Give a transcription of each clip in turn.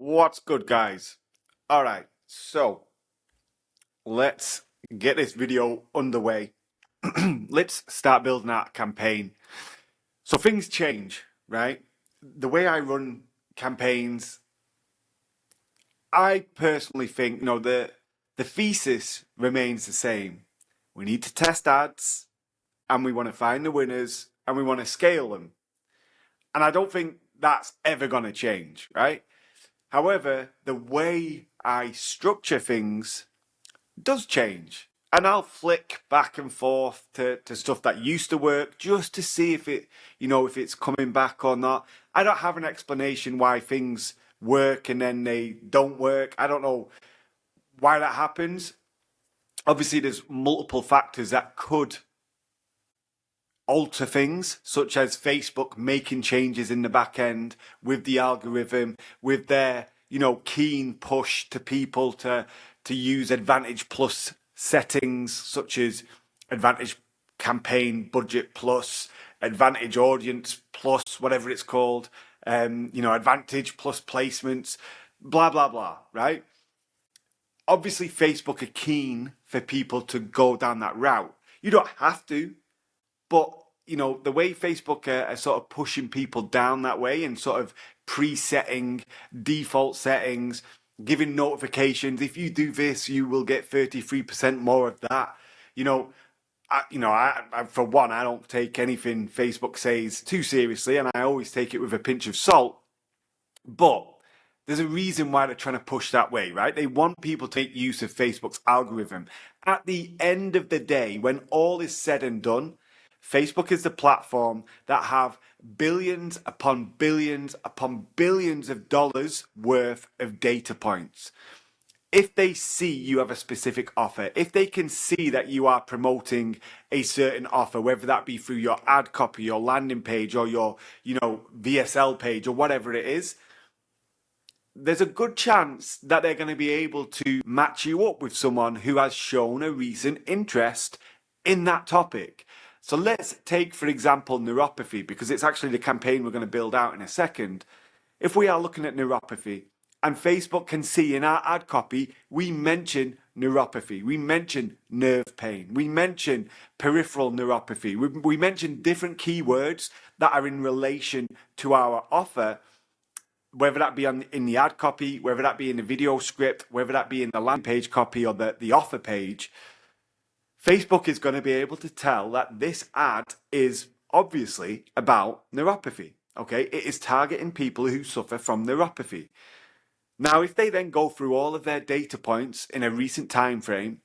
What's good, guys? All right, so let's get this video underway. Let's start building out a campaign. So things change, right? The way I run campaigns, I personally think, the thesis remains the same. We need to test ads, and we want to find the winners, and we want to scale them. And I don't think that's ever going to change, right? However, the way I structure things does change. And I'll flick back and forth to stuff that used to work just to see if it's coming back or not. I don't have an explanation why things work and then they don't work. I don't know why that happens. Obviously, there's multiple factors that could alter things, such as Facebook making changes in the back end with the algorithm, with their keen push to people to use Advantage Plus settings, such as Advantage Campaign Budget Plus, Advantage Audience Plus, whatever it's called, Advantage Plus placements, blah blah blah. Right? Obviously, Facebook are keen for people to go down that route. You don't have to, but the way Facebook are sort of pushing people down that way and sort of pre-setting default settings, giving notifications. If you do this, you will get 33% more of that. I for one, I don't take anything Facebook says too seriously, and I always take it with a pinch of salt. But there's a reason why they're trying to push that way, right? They want people to make use of Facebook's algorithm. At the end of the day, when all is said and done, Facebook is the platform that have billions upon billions upon billions of dollars worth of data points. If they see you have a specific offer, if they can see that you are promoting a certain offer, whether that be through your ad copy, your landing page, or your, VSL page, or whatever it is, there's a good chance that they're going to be able to match you up with someone who has shown a recent interest in that topic. So let's take, for example, neuropathy, because it's actually the campaign we're going to build out in a second. If we are looking at neuropathy, and Facebook can see in our ad copy, we mention neuropathy, we mention nerve pain, we mention peripheral neuropathy, we mention different keywords that are in relation to our offer, whether that be in the ad copy, whether that be in the video script, whether that be in the landing page copy or the offer page. Facebook is going to be able to tell that this ad is obviously about neuropathy. Okay, it is targeting people who suffer from neuropathy. Now, if they then go through all of their data points in a recent time frame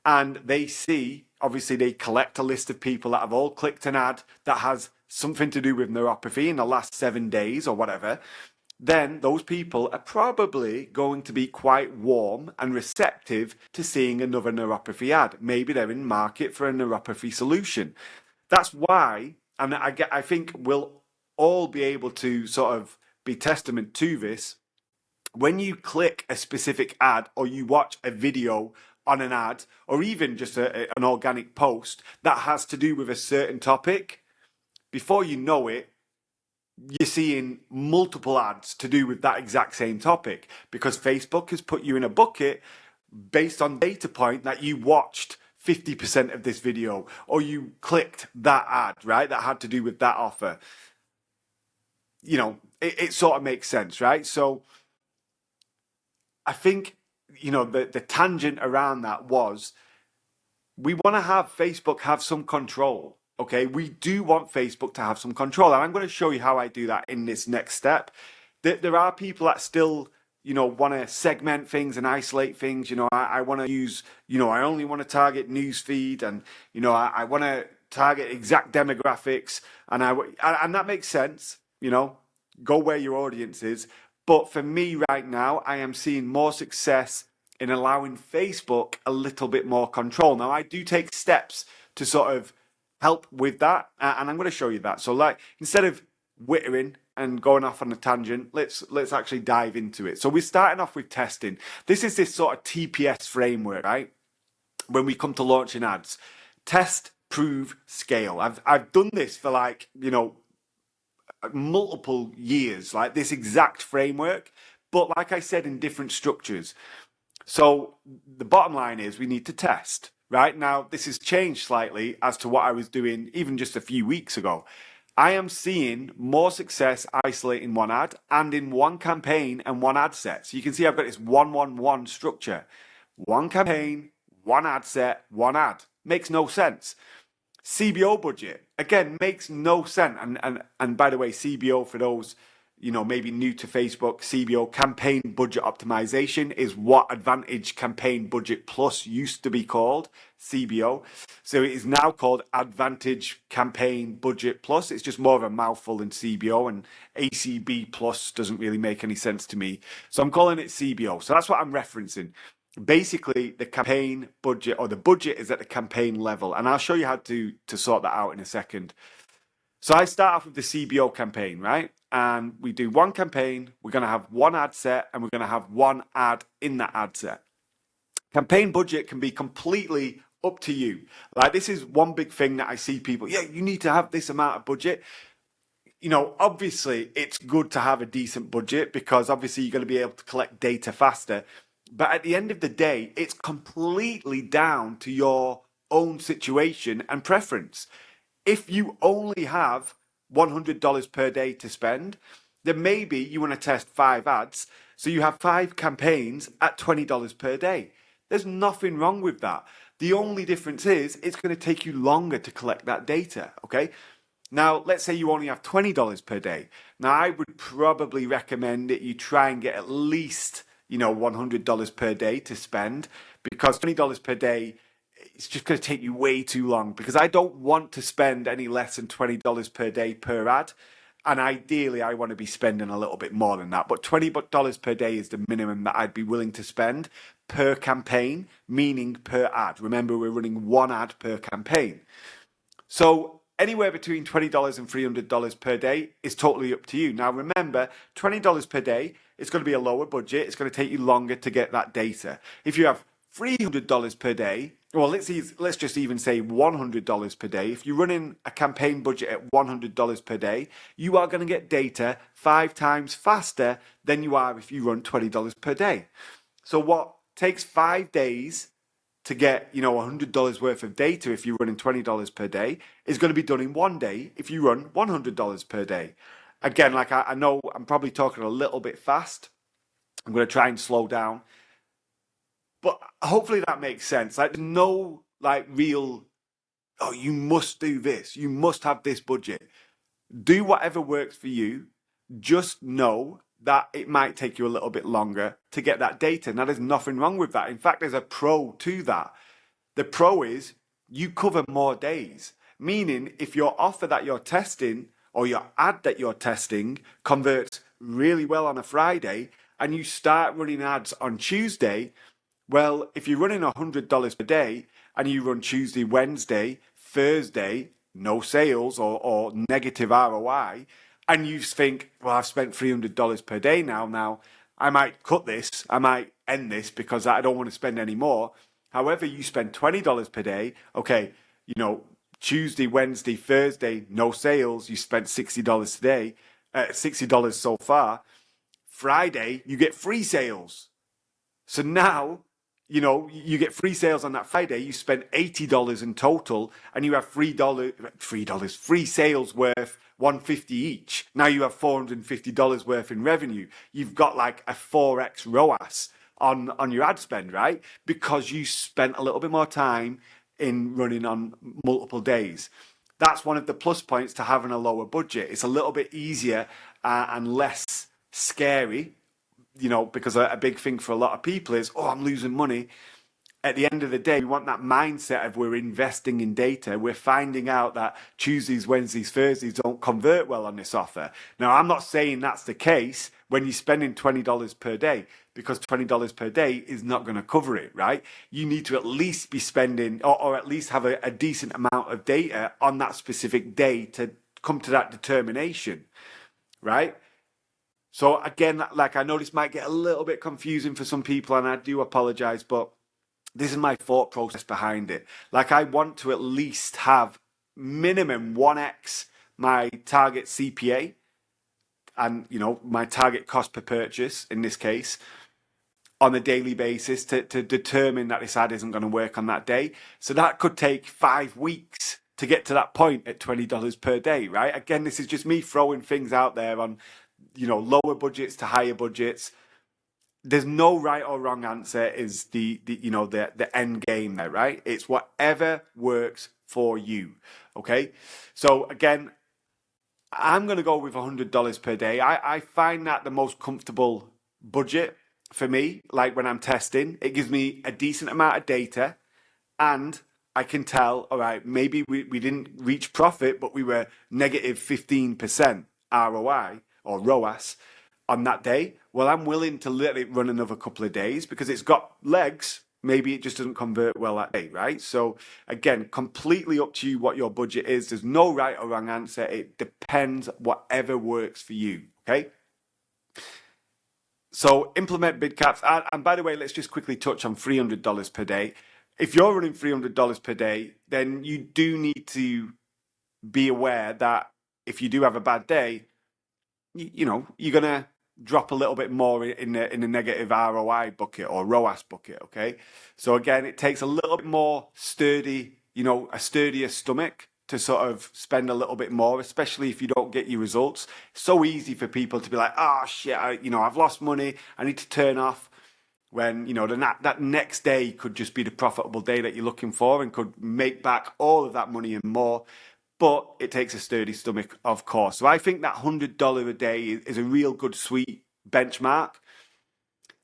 and they see, obviously they collect a list of people that have all clicked an ad that has something to do with neuropathy in the last 7 days or whatever, then those people are probably going to be quite warm and receptive to seeing another neuropathy ad. Maybe they're in market for a neuropathy solution. That's why, and I think we'll all be able to sort of be testament to this. When you click a specific ad or you watch a video on an ad or even just an organic post that has to do with a certain topic, before you know it, you're seeing multiple ads to do with that exact same topic because Facebook has put you in a bucket based on data point that you watched 50% of this video or you clicked that ad, right? That had to do with that offer. It sort of makes sense, right? So I think, the tangent around that was we want to have Facebook have some control. Okay, we do want Facebook to have some control, and I'm going to show you how I do that in this next step. There are people that still, want to segment things and isolate things. I want to use, I only want to target newsfeed, and I want to target exact demographics, and that makes sense. Go where your audience is. But for me right now, I am seeing more success in allowing Facebook a little bit more control. Now, I do take steps to sort of help with that, and I'm going to show you that. So, instead of wittering and going off on a tangent, let's actually dive into it. So we're starting off with testing. This is this sort of TPS framework, right? When we come to launching ads, test, prove, scale. I've done this for multiple years, like this exact framework, but like I said, in different structures. So the bottom line is we need to test. Right now, this has changed slightly as to what I was doing even just a few weeks ago. I am seeing more success isolating one ad and in one campaign and one ad set. So you can see I've got this 1-1-1 structure. One campaign, one ad set, one ad. Makes no sense. CBO budget, again, makes no sense. And by the way, CBO, for those maybe new to Facebook, CBO, campaign budget optimization, is what Advantage Campaign Budget Plus used to be called, CBO. So it is now called Advantage Campaign Budget Plus. It's just more of a mouthful than CBO, and ACB Plus doesn't really make any sense to me. So I'm calling it CBO. So that's what I'm referencing. Basically, the campaign budget, or the budget, is at the campaign level. And I'll show you how to sort that out in a second. So I start off with the CBO campaign, right? And we do one campaign, we're going to have one ad set, and we're going to have one ad in that ad set. Campaign budget can be completely up to you. Like, this is one big thing that I see people, you need to have this amount of budget. Obviously, it's good to have a decent budget because obviously you're going to be able to collect data faster. But at the end of the day, it's completely down to your own situation and preference. If you only have $100 per day to spend, then maybe you want to test 5 ads. So you have 5 campaigns at $20 per day. There's nothing wrong with that. The only difference is it's going to take you longer to collect that data, okay? Now, let's say you only have $20 per day. Now, I would probably recommend that you try and get at least, $100 per day to spend, because $20 per day, it's just going to take you way too long, because I don't want to spend any less than $20 per day per ad. And ideally, I want to be spending a little bit more than that. But $20 per day is the minimum that I'd be willing to spend per campaign, meaning per ad. Remember, we're running one ad per campaign. So anywhere between $20 and $300 per day is totally up to you. Now, remember, $20 per day, it's going to be a lower budget. It's going to take you longer to get that data. If you have $300 per day, well, let's just even say $100 per day. If you're running a campaign budget at $100 per day, you are going to get data 5 times faster than you are if you run $20 per day. So what takes 5 days to get, $100 worth of data if you're running $20 per day is going to be done in 1 day if you run $100 per day. Again, like I know I'm probably talking a little bit fast. I'm going to try and slow down. But hopefully that makes sense. Like, there's no real, you must do this. You must have this budget. Do whatever works for you. Just know that it might take you a little bit longer to get that data. Now, there's nothing wrong with that. In fact, there's a pro to that. The pro is you cover more days. Meaning, if your offer that you're testing or your ad that you're testing converts really well on a Friday and you start running ads on Tuesday, well, if you're running $100 per day and you run Tuesday, Wednesday, Thursday, no sales or negative ROI, and you think, well, I've spent $300 per day now I might cut this, I might end this because I don't want to spend any more. However, you spend $20 per day, okay, Tuesday, Wednesday, Thursday, no sales, you spent $60 today, $60 so far. Friday, you get free sales. So now, you get free sales on that Friday, you spend $80 in total, and you have free sales worth $150 each. Now you have $450 worth in revenue. You've got like a 4x ROAS on your ad spend, right? Because you spent a little bit more time in running on multiple days. That's one of the plus points to having a lower budget. It's a little bit easier and less scary, because a big thing for a lot of people is, I'm losing money. At the end of the day, we want that mindset of we're investing in data. We're finding out that Tuesdays, Wednesdays, Thursdays don't convert well on this offer. Now, I'm not saying that's the case when you're spending $20 per day, because $20 per day is not going to cover it, right? You need to at least be spending or at least have a decent amount of data on that specific day to come to that determination, right? So again, I know this might get a little bit confusing for some people, and I do apologize, but this is my thought process behind it. I want to at least have minimum 1x my target CPA and my target cost per purchase in this case on a daily basis to determine that this ad isn't going to work on that day. So that could take 5 weeks to get to that point at $20 per day, right? Again, this is just me throwing things out there on, lower budgets to higher budgets. There's no right or wrong answer is the end game there, right? It's whatever works for you, okay? So again, I'm going to go with $100 per day. I find that the most comfortable budget for me, like when I'm testing. It gives me a decent amount of data and I can tell, all right, maybe we didn't reach profit, but we were negative 15% ROI or ROAS on that day. Well, I'm willing to let it run another couple of days because it's got legs. Maybe it just doesn't convert well that day, right? So again, completely up to you what your budget is. There's no right or wrong answer. It depends whatever works for you, okay? So implement bid caps. And by the way, let's just quickly touch on $300 per day. If you're running $300 per day, then you do need to be aware that if you do have a bad day, you're going to drop a little bit more in the negative ROI bucket or ROAS bucket, okay? So again, it takes a little bit more sturdy, a sturdier stomach to sort of spend a little bit more, especially if you don't get your results. It's so easy for people to be like, oh shit, I've lost money, I need to turn off, when that next day could just be the profitable day that you're looking for and could make back all of that money and more. But it takes a sturdy stomach, of course. So I think that $100 a day is a real good, sweet benchmark.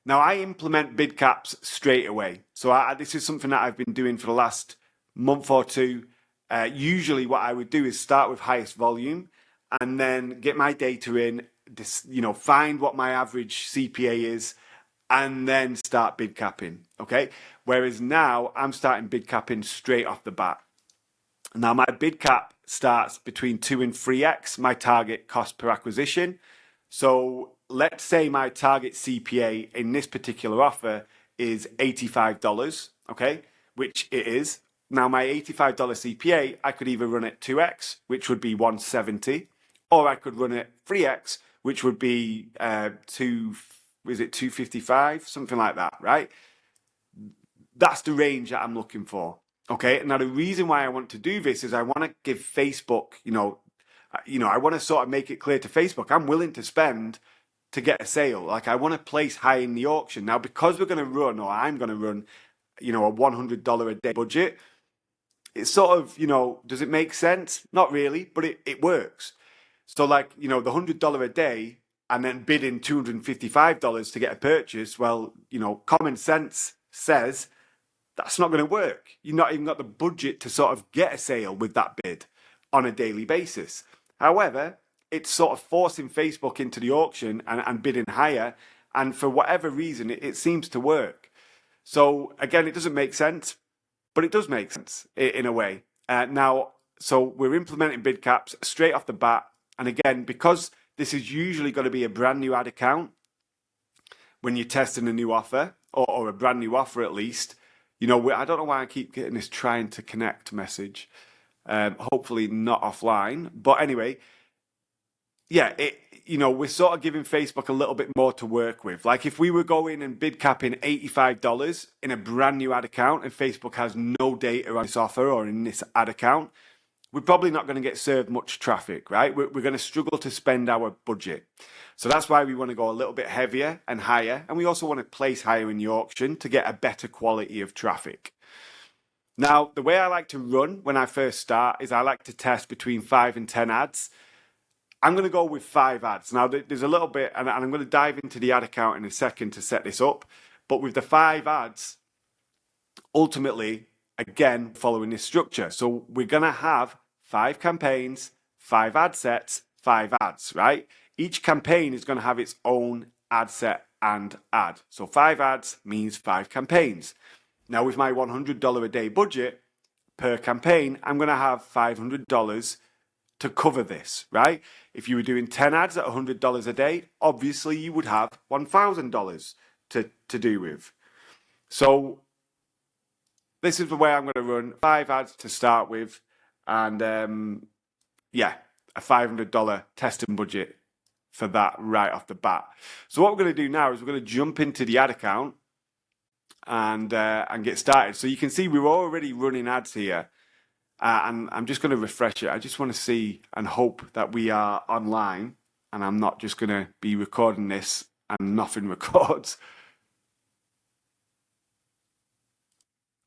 Now, I implement bid caps straight away. So this is something that I've been doing for the last month or two. Usually what I would do is start with highest volume and then get my data in, find what my average CPA is, and then start bid capping, okay? Whereas now I'm starting bid capping straight off the bat. Now my bid cap starts between 2 and 3x my target cost per acquisition. So let's say my target CPA in this particular offer is $85, okay? Which it is. Now my $85 CPA, I could either run it 2x, which would be 170, or I could run it 3x, which would be 255, something like that, right? That's the range that I'm looking for. Okay. Now the reason why I want to do this is I want to give Facebook, I want to sort of make it clear to Facebook, I'm willing to spend to get a sale. Like I want to place high in the auction. Now, because we're going to run, or I'm going to run, a $100 a day budget, it's sort of, does it make sense? Not really, but it works. So like, the $100 a day and then bidding $255 to get a purchase, well, common sense says that's not going to work. You've not even got the budget to sort of get a sale with that bid on a daily basis. However, it's sort of forcing Facebook into the auction and bidding higher. And for whatever reason, it seems to work. So again, it doesn't make sense, but it does make sense in a way. Now, so we're implementing bid caps straight off the bat. And again, because this is usually going to be a brand new ad account when you're testing a new offer, or a brand new offer at least. I don't know why I keep getting this trying to connect message. Hopefully not offline. But anyway, yeah, we're sort of giving Facebook a little bit more to work with. Like if we were going and bid capping $85 in a brand new ad account and Facebook has no data on this offer or in this ad account, we're probably not going to get served much traffic, right? We're going to struggle to spend our budget. So that's why we want to go a little bit heavier and higher. And we also want to place higher in the auction to get a better quality of traffic. Now, the way I like to run when I first start is I like to test between 5 and 10 ads. I'm going to go with 5 ads. Now, there's a little bit, and I'm going to dive into the ad account in a second to set this up. But with the 5 ads, ultimately, again, following this structure. So we're going to have 5 campaigns, 5 ad sets, 5 ads, right? Each campaign is going to have its own ad set and ad. So 5 ads means 5 campaigns. Now with my $100 a day budget per campaign, I'm going to have $500 to cover this, right? If you were doing 10 ads at $100 a day, obviously you would have $1,000 to do with. So this is the way I'm going to run 5 ads to start with, and a $500 testing budget for that right off the bat. So what we're going to do now is we're going to jump into the ad account and get started. So you can see we're already running ads here. And I'm just going to refresh it. I just want to see and hope that we are online and I'm not just going to be recording this and nothing records.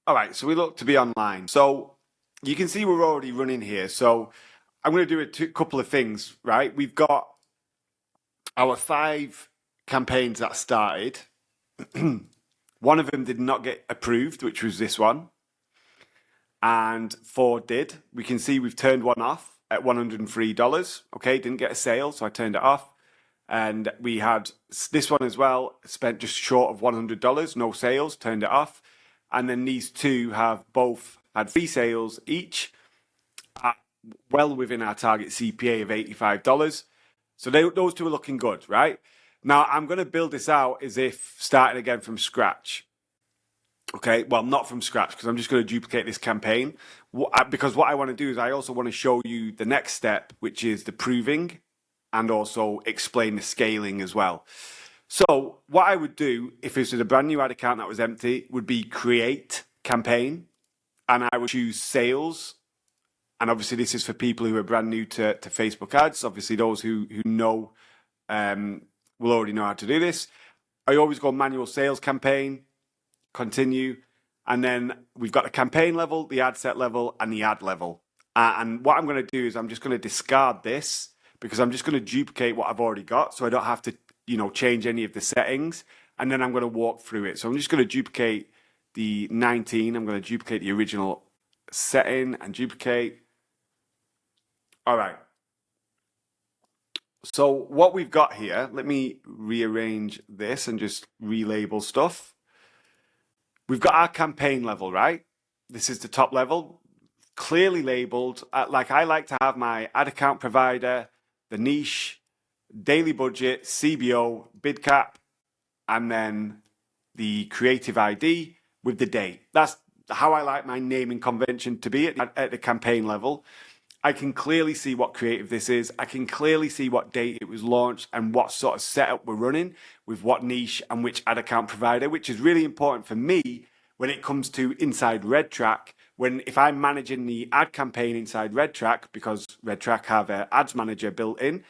All right, so we look to be online. So you can see we're already running here. So I'm going to do a couple of things, right? We've got our 5 campaigns that started. One of them did not get approved, which was this one. And 4 did. We can see we've turned one off at $103. Okay, didn't get a sale, so I turned it off. And we had this one as well, spent just short of $100, no sales, turned it off. And then these 2 have both had 3 sales each, well within our target CPA of $85. So those 2 are looking good, right? Now I'm going to build this out as if starting again from scratch. Okay, well, not from scratch, because I'm just going to duplicate this campaign. Because what I want to do is I also want to show you the next step, which is the proving, and also explain the scaling as well. So what I would do if this was a brand new ad account that was empty would be create campaign, and I would choose sales. And obviously this is for people who are brand new to Facebook ads. Obviously those who know will already know how to do this. I always go manual sales campaign, continue, and then we've got the campaign level, the ad set level, and the ad level. And what I'm going to do is I'm just going to discard this because I'm just going to duplicate what I've already got, so I don't have to, change any of the settings. And then I'm going to walk through it. So I'm just going to duplicate the 19. I'm going to duplicate the original setting and duplicate. All right. So what we've got here, let me rearrange this and just relabel stuff. We've got our campaign level, right? This is the top level, clearly labeled. Like I like to have my ad account provider, the niche, daily budget, CBO, bid cap, and then the creative ID with the date. That's how I like my naming convention to be at the campaign level. I can clearly see what creative this is. I can clearly see what date it was launched and what sort of setup we're running with what niche and which ad account provider, which is really important for me when it comes to inside RedTrack. If I'm managing the ad campaign inside RedTrack, because RedTrack have an ads manager built in,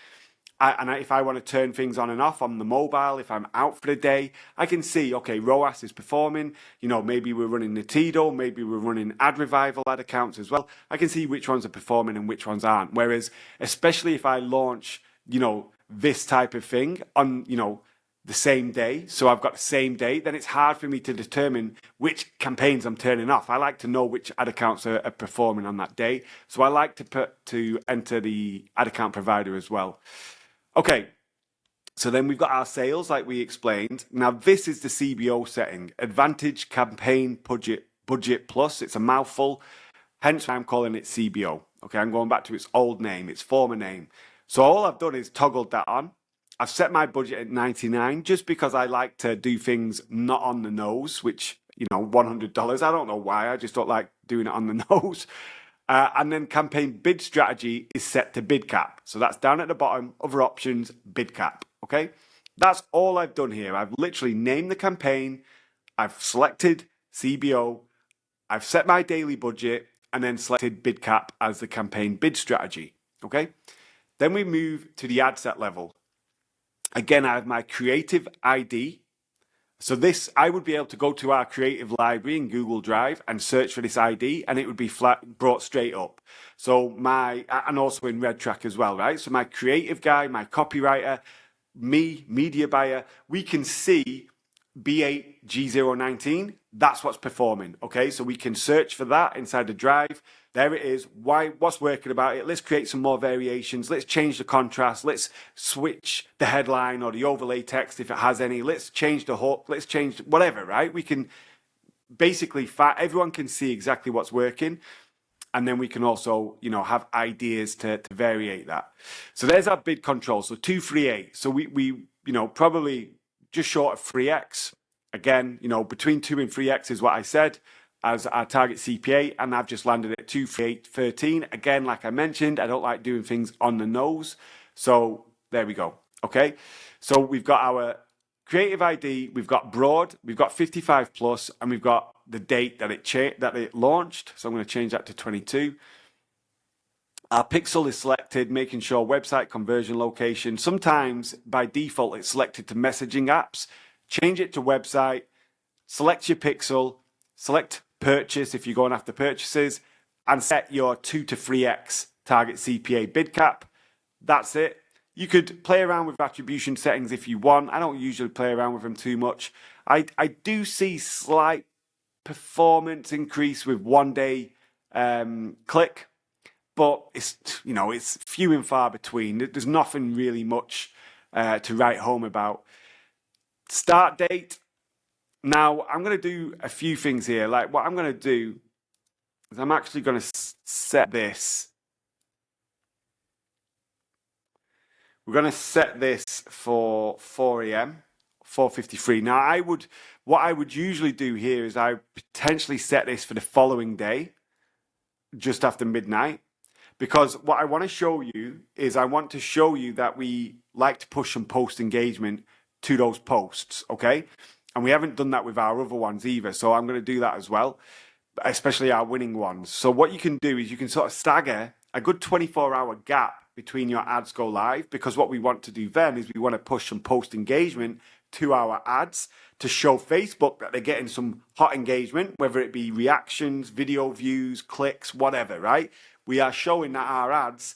if I want to turn things on and off on the mobile, if I'm out for the day, I can see, okay, ROAS is performing. Maybe we're running Natido, maybe we're running Ad Revival ad accounts as well. I can see which ones are performing and which ones aren't. Whereas, especially if I launch, this type of thing on, the same day, so I've got the same day, then it's hard for me to determine which campaigns I'm turning off. I like to know which ad accounts are performing on that day. So I like to enter the ad account provider as well. Okay, so then we've got our sales, like we explained. Now this is the CBO setting, Advantage Campaign Budget Plus. It's a mouthful, hence why I'm calling it CBO. Okay, I'm going back to its old name, its former name. So all I've done is toggled that on. I've set my budget at 99 just because I like to do things not on the nose, which, $100. I don't know why, I just don't like doing it on the nose. And then campaign bid strategy is set to bid cap. So that's down at the bottom, other options, bid cap. Okay, that's all I've done here. I've literally named the campaign, I've selected CBO, I've set my daily budget, and then selected bid cap as the campaign bid strategy. Okay, then we move to the ad set level. Again, I have my creative ID. So this, I would be able to go to our creative library in Google Drive and search for this ID, and it would be brought straight up. So and also in RedTrack as well, right? So my creative guy, my copywriter, me, media buyer, we can see B8G019. That's what's performing. Okay, so we can search for that inside the drive. There it is. What's working about it? Let's create some more variations. Let's change the contrast. Let's switch the headline or the overlay text if it has any. Let's change the hook. Let's change whatever, right? We can basically, everyone can see exactly what's working. And then we can also, have ideas to variate that. So there's our bid control. So 238. So we probably just short of 3x. Again, between 2 and 3x is what I said as our target CPA, and I've just landed at 238.13. Again, like I mentioned, I don't like doing things on the nose. So there we go. Okay, so we've got our creative ID, we've got broad, we've got 55 plus, and we've got the date that it launched. So I'm going to change that to 22. Our pixel is selected, making sure website conversion location. Sometimes by default it's selected to messaging apps. Change it to website, select your pixel, select purchase if you're going after purchases, and set your 2 to 3x target CPA bid cap. That's it. You could play around with attribution settings if you want. I don't usually play around with them too much. I do see slight performance increase with 1 day click, but it's few and far between. There's nothing really much to write home about. Start date. Now I'm going to do a few things here. Like what I'm going to do is I'm actually going to set this. We're going to set this for 4 a.m. 4:53. Now what I would usually do here is I potentially set this for the following day, just after midnight, because what I want to show you is I want to show you that we like to push some post engagement to those posts, okay? And we haven't done that with our other ones either, so I'm going to do that as well, especially our winning ones. So what you can do is you can sort of stagger a good 24-hour gap between your ads go live, because what we want to do then is we want to push some post engagement to our ads to show Facebook that they're getting some hot engagement, whether it be reactions, video views, clicks, whatever, right? We are showing that our ads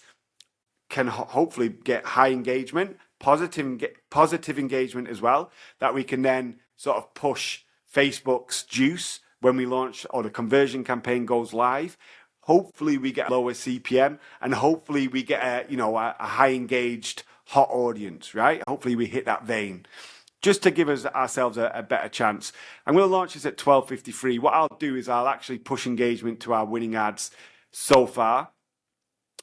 can hopefully get high engagement, positive engagement as well, that we can then sort of push Facebook's juice when we launch or the conversion campaign goes live. Hopefully we get a lower CPM, and hopefully we get a high engaged hot audience, right? Hopefully we hit that vein, just to give ourselves a better chance. I'm going to launch this at 12:53. What I'll do is I'll actually push engagement to our winning ads so far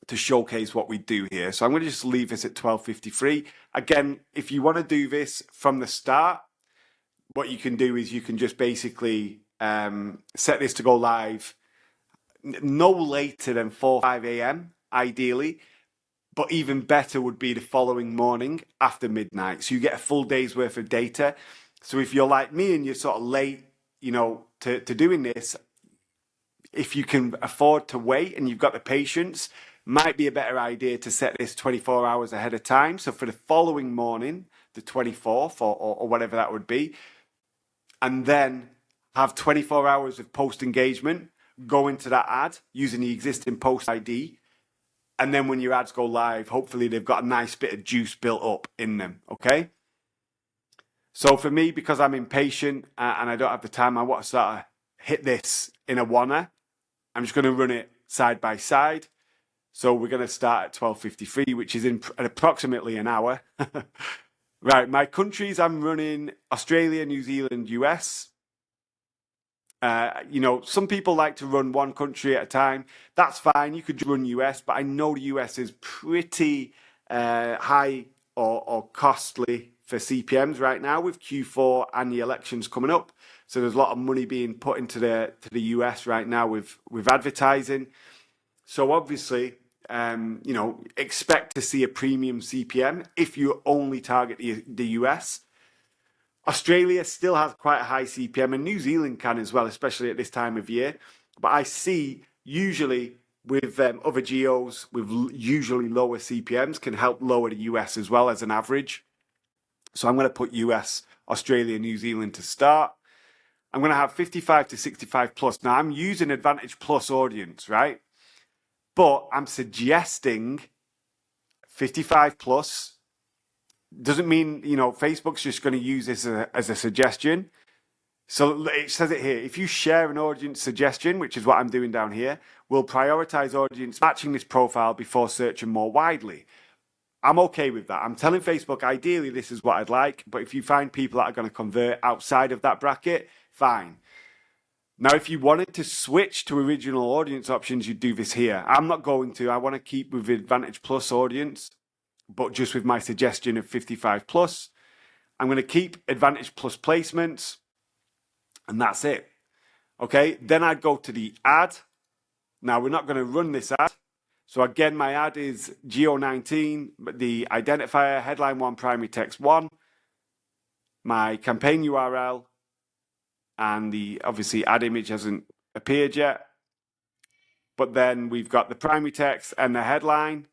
to showcase what we do here. So I'm going to just leave this at 12:53. Again, if you want to do this from the start, what you can do is you can just basically set this to go live no later than 4 or 5 a.m. ideally, but even better would be the following morning after midnight. So you get a full day's worth of data. So if you're like me and you're sort of late, to doing this, if you can afford to wait and you've got the patience, might be a better idea to set this 24 hours ahead of time. So for the following morning, the 24th or whatever that would be, and then have 24 hours of post engagement, go into that ad using the existing post ID. And then when your ads go live, hopefully they've got a nice bit of juice built up in them, okay? So for me, because I'm impatient and I don't have the time, I want to sort of hit this in a oneer. I'm just going to run it side by side. So we're going to start at 12:53, which is in approximately an hour. Right, my countries, I'm running Australia, New Zealand, US. Some people like to run one country at a time. That's fine. You could run US, but I know the US is pretty high or costly for CPMs right now with Q4 and the elections coming up. So there's a lot of money being put into the US right now with advertising. So obviously, expect to see a premium CPM if you only target the US. Australia still has quite a high CPM, and New Zealand can as well, especially at this time of year. But I see usually with other geos with usually lower CPMs can help lower the US as well as an average. So I'm going to put US, Australia, New Zealand to start. I'm going to have 55 to 65 plus. Now I'm using Advantage Plus audience, right? But I'm suggesting 55 plus. Doesn't mean, Facebook's just going to use this as a suggestion. So it says it here. If you share an audience suggestion, which is what I'm doing down here, we'll prioritize audience matching this profile before searching more widely. I'm okay with that. I'm telling Facebook, ideally, this is what I'd like. But if you find people that are going to convert outside of that bracket, fine. Now, if you wanted to switch to original audience options, you'd do this here. I'm not going to. I want to keep with Advantage Plus audience, but just with my suggestion of 55 plus. I'm going to keep Advantage Plus placements, and that's it. Okay, then I'd go to the ad. Now, we're not going to run this ad. So again, my ad is Geo19, the identifier, headline 1, primary text 1, my campaign URL, and the obviously ad image hasn't appeared yet. But then we've got the primary text and the headline.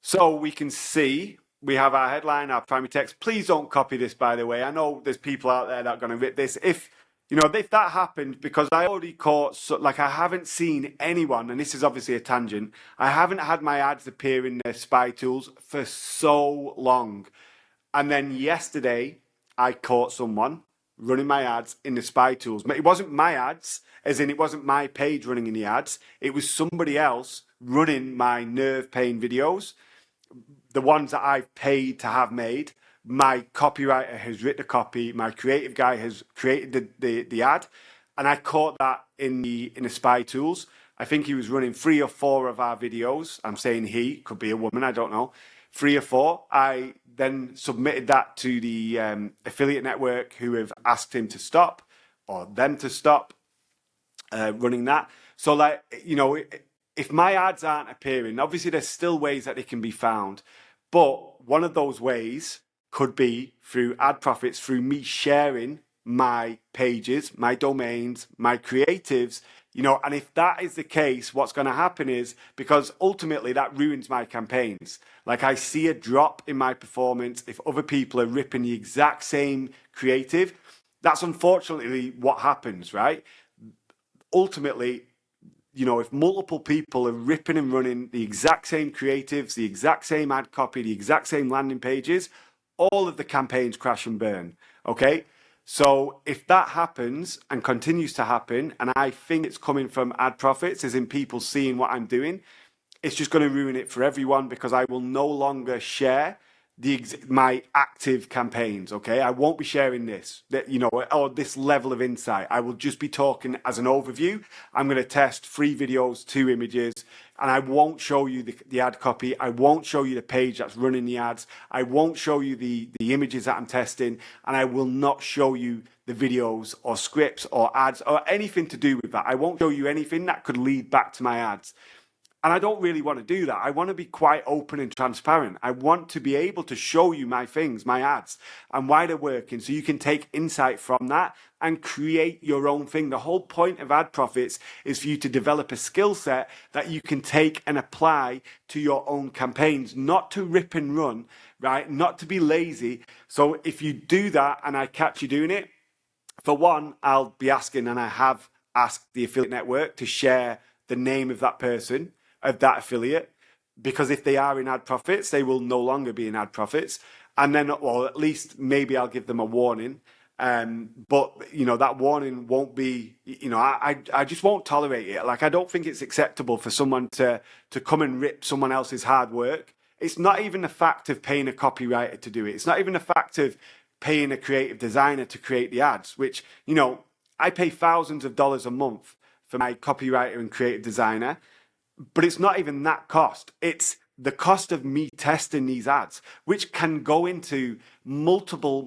So we can see we have our headline, our primary text. Please don't copy this, by the way. I know there's people out there that are going to rip this. If that happened, because I already caught, like, I haven't seen anyone, and this is obviously a tangent, I haven't had my ads appear in the spy tools for so long. And then yesterday, I caught someone running my ads in the spy tools. It wasn't my ads, as in it wasn't my page running in the ads. It was somebody else running my nerve pain videos, the ones that I've paid to have made. My copywriter has written the copy. My creative guy has created the ad, and I caught that in the spy tools. I think he was running 3 or 4 of our videos. I'm saying he, could be a woman, I don't know. 3 or 4. I then submitted that to the affiliate network, who have asked him to stop, or them to stop running that. So, like, if my ads aren't appearing, obviously there's still ways that they can be found. But one of those ways could be through ad profits, through me sharing my pages, my domains, my creatives, and if that is the case, what's going to happen is, because ultimately that ruins my campaigns. Like, I see a drop in my performance if other people are ripping the exact same creative. That's unfortunately what happens, right? Ultimately, if multiple people are ripping and running the exact same creatives, the exact same ad copy, the exact same landing pages, all of the campaigns crash and burn, okay? So if that happens and continues to happen, and I think it's coming from ad profits, as in people seeing what I'm doing, it's just going to ruin it for everyone, because I will no longer share my active campaigns, okay? I won't be sharing this, or this level of insight. I will just be talking as an overview. I'm going to test 3 videos, 2 images, and I won't show you the ad copy. I won't show you the page that's running the ads. I won't show you the images that I'm testing, and I will not show you the videos or scripts or ads or anything to do with that. I won't show you anything that could lead back to my ads. And I don't really want to do that. I want to be quite open and transparent. I want to be able to show you my things, my ads, and why they're working, so you can take insight from that and create your own thing. The whole point of ad profits is for you to develop a skill set that you can take and apply to your own campaigns, not to rip and run, right? Not to be lazy. So if you do that and I catch you doing it, for one, I'll be asking, and I have asked the affiliate network to share the name of that person, of that affiliate, because if they are in ad profits, they will no longer be in ad profits. And then, or at least maybe I'll give them a warning. But that warning won't be, I just won't tolerate it. Like, I don't think it's acceptable for someone to come and rip someone else's hard work. It's not even the fact of paying a copywriter to do it. It's not even the fact of paying a creative designer to create the ads, which, I pay thousands of dollars a month for my copywriter and creative designer. But it's not even that cost. It's the cost of me testing these ads, which can go into multiple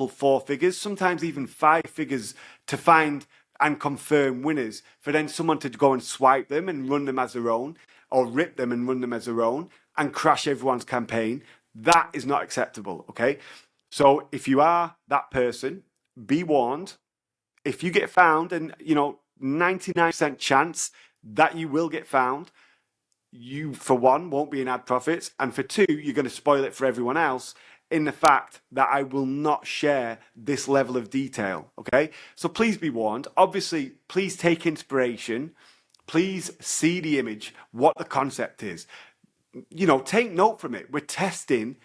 4 figures, sometimes even 5 figures, to find and confirm winners, for then someone to go and swipe them and run them as their own, or rip them and run them as their own, and crash everyone's campaign. That is not acceptable, okay? So if you are that person, be warned. If you get found, and 99% chance that you will get found, you, for one, won't be in ad profits, and for 2, you're going to spoil it for everyone else in the fact that I will not share this level of detail, okay? So please be warned. Obviously, please take inspiration. Please see the image, what the concept is. Take note from it. We're testing.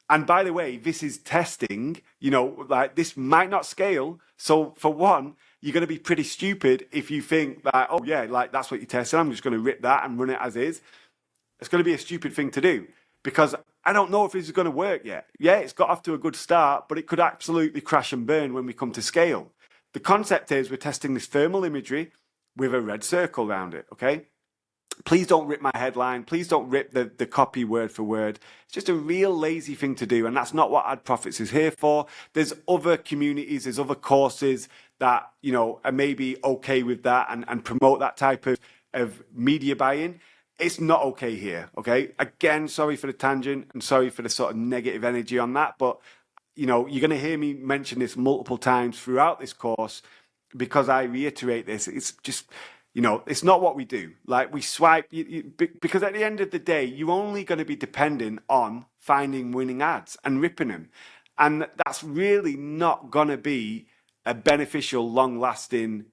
And by the way, this is testing, like, this might not scale. So for one, you're going to be pretty stupid if you think that, oh yeah, like, that's what you're testing, I'm just going to rip that and run it as is. It's going to be a stupid thing to do, because I don't know if this is going to work yet. Yeah, it's got off to a good start, but it could absolutely crash and burn when we come to scale. The concept is we're testing this thermal imagery with a red circle around it, okay? Please don't rip my headline. Please don't rip the copy word for word. It's just a real lazy thing to do. And that's not what Ad Profits is here for. There's other communities, there's other courses that, you know, are maybe okay with that and promote that type of media buying. It's not okay here. Okay. Again, sorry for the tangent and sorry for the sort of negative energy on that. But, you know, you're going to hear me mention this multiple times throughout this course because I reiterate this. It's just, you know, it's not what we do. Like we swipe, because at the end of the day, you're only going to be dependent on finding winning ads and ripping them. And that's really not going to be a beneficial, long-lasting,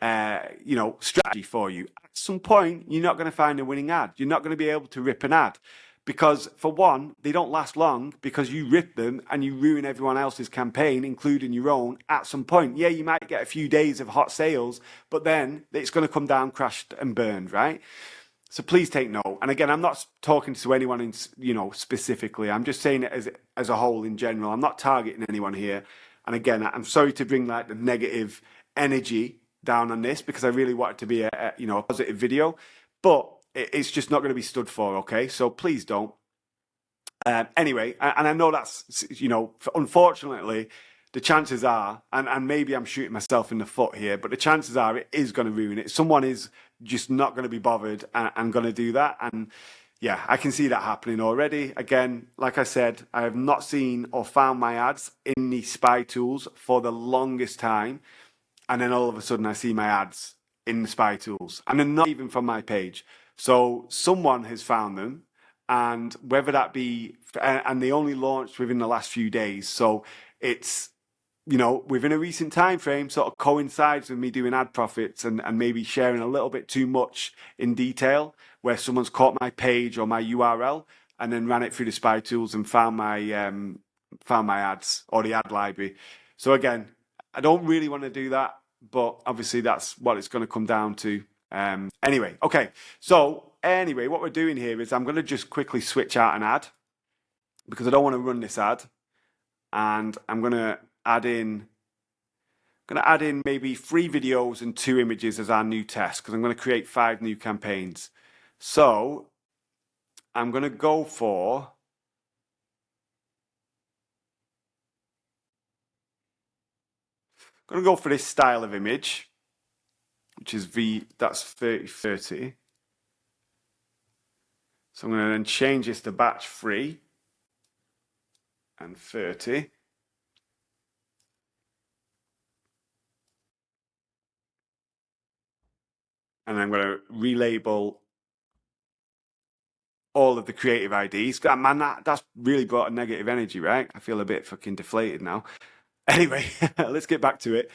you know, strategy for you. At some point, you're not going to find a winning ad. You're not going to be able to rip an ad. Because for one, they don't last long because you rip them and you ruin everyone else's campaign, including your own, at some point. Yeah, you might get a few days of hot sales, but then it's going to come down crashed and burned, right? So please take note. And again, I'm not talking to anyone in, you know, specifically. I'm just saying it as a whole in general. I'm not targeting anyone here. And again, I'm sorry to bring like the negative energy down on this because I really want it to be a you know, a positive video, but it's just not going to be stood for, okay? So please don't. Anyway, and I know that's, you know, unfortunately, the chances are, and maybe I'm shooting myself in the foot here, but the chances are it is going to ruin it. Someone is just not going to be bothered and going to do that. And yeah, I can see that happening already. Again, like I said, I have not seen or found my ads in the spy tools for the longest time. And then all of a sudden I see my ads in the spy tools and they're not even from my page. So someone has found them, and whether that be, and they only launched within the last few days. So it's, you know, within a recent time frame, sort of coincides with me doing Ad Profits and maybe sharing a little bit too much in detail, where someone's caught my page or my URL and then ran it through the spy tools and found my ads or the ad library. So again, I don't really want to do that, but obviously that's what it's going to come down to. Anyway, okay. So anyway, what we're doing here is I'm going to just quickly switch out an ad because I don't want to run this ad, and I'm going to add in maybe 3 videos and 2 images as our new test because I'm going to create 5 new campaigns. So I'm going to go for this style of image, which is that's 3030. So I'm going to then change this to batch 3 and 30. And I'm going to relabel all of the creative IDs. Man, that's really brought a negative energy, right? I feel a bit fucking deflated now. Anyway, let's get back to it.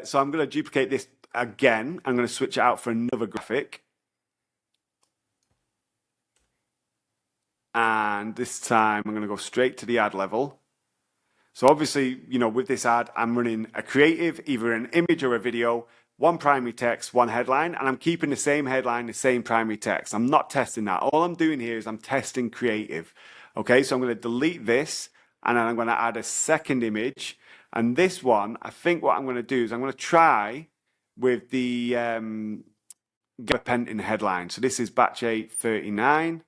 So I'm going to duplicate this again. I'm going to switch it out for another graphic. And this time I'm going to go straight to the ad level. So obviously, you know, with this ad, I'm running a creative, either an image or a video, 1 primary text, 1 headline, and I'm keeping the same headline, the same primary text. I'm not testing that. All I'm doing here is I'm testing creative. Okay, so I'm going to delete this, and then I'm going to add a second image. And this one, I think what I'm going to do is I'm going to try with the gabapentin headline. So this is batch 839.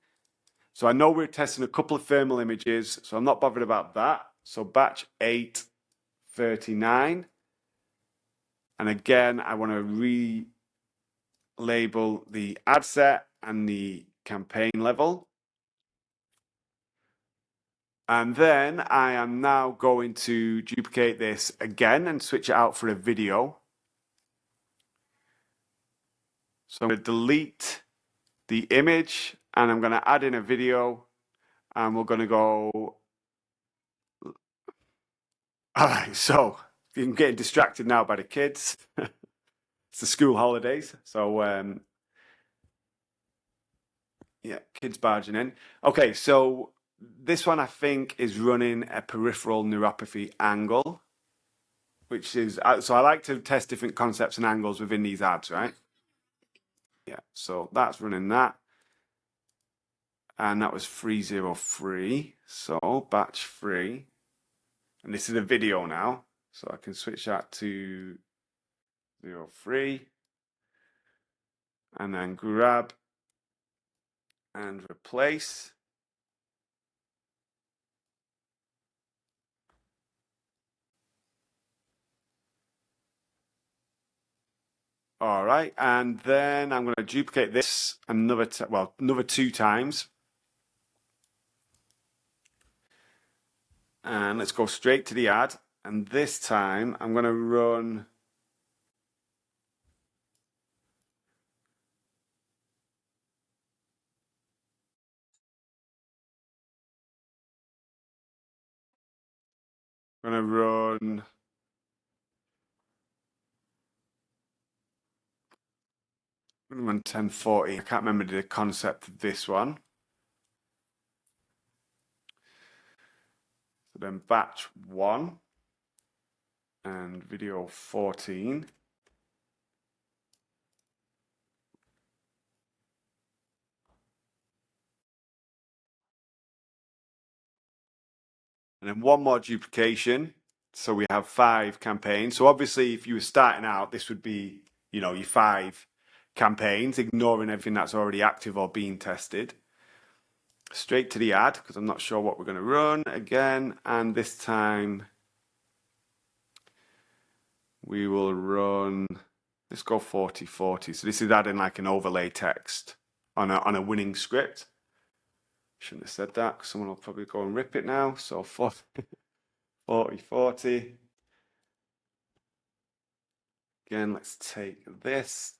So I know we're testing a couple of thermal images, so I'm not bothered about that. So batch 839. And again, I want to relabel the ad set and the campaign level. And then I am now going to duplicate this again and switch it out for a video. So I'm going to delete the image and I'm going to add in a video, and we're going to go. All right, so I'm getting distracted now by the kids. It's the school holidays, so yeah, kids barging in. Okay, so this one I think is running a peripheral neuropathy angle, which is, so I like to test different concepts and angles within these ads, right? Yeah, so that's running that. And that was 303, so batch 3. And this is a video now, so I can switch that to 03. And then grab and replace. All right, and then I'm going to duplicate this another 2 times. And let's go straight to the ad. And this time I'm going to run I'm going to run 1040. I can't remember the concept of this one. So then batch 1 and video 14. And then one more duplication. So we have 5 campaigns. So obviously if you were starting out, this would be, your 5 campaigns, ignoring everything that's already active or being tested. Straight to the ad, because I'm not sure what we're going to run again. And this time we will run, let's go 40-40. So this is adding like an overlay text on a winning script. Shouldn't have said that, because someone will probably go and rip it now. So 40-40. Again, let's take this.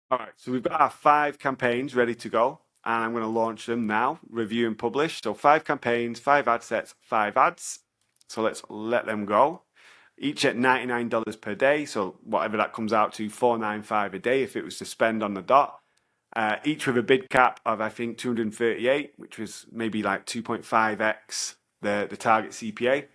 All right, so we've got our 5 campaigns ready to go, and I'm going to launch them now, review and publish. So 5 campaigns, 5 ad sets, 5 ads. So let's let them go. Each at $99 per day, so whatever that comes out to, $4.95 a day if it was to spend on the dot. Each with a bid cap of, I think, 238, which was maybe like 2.5x the target CPA.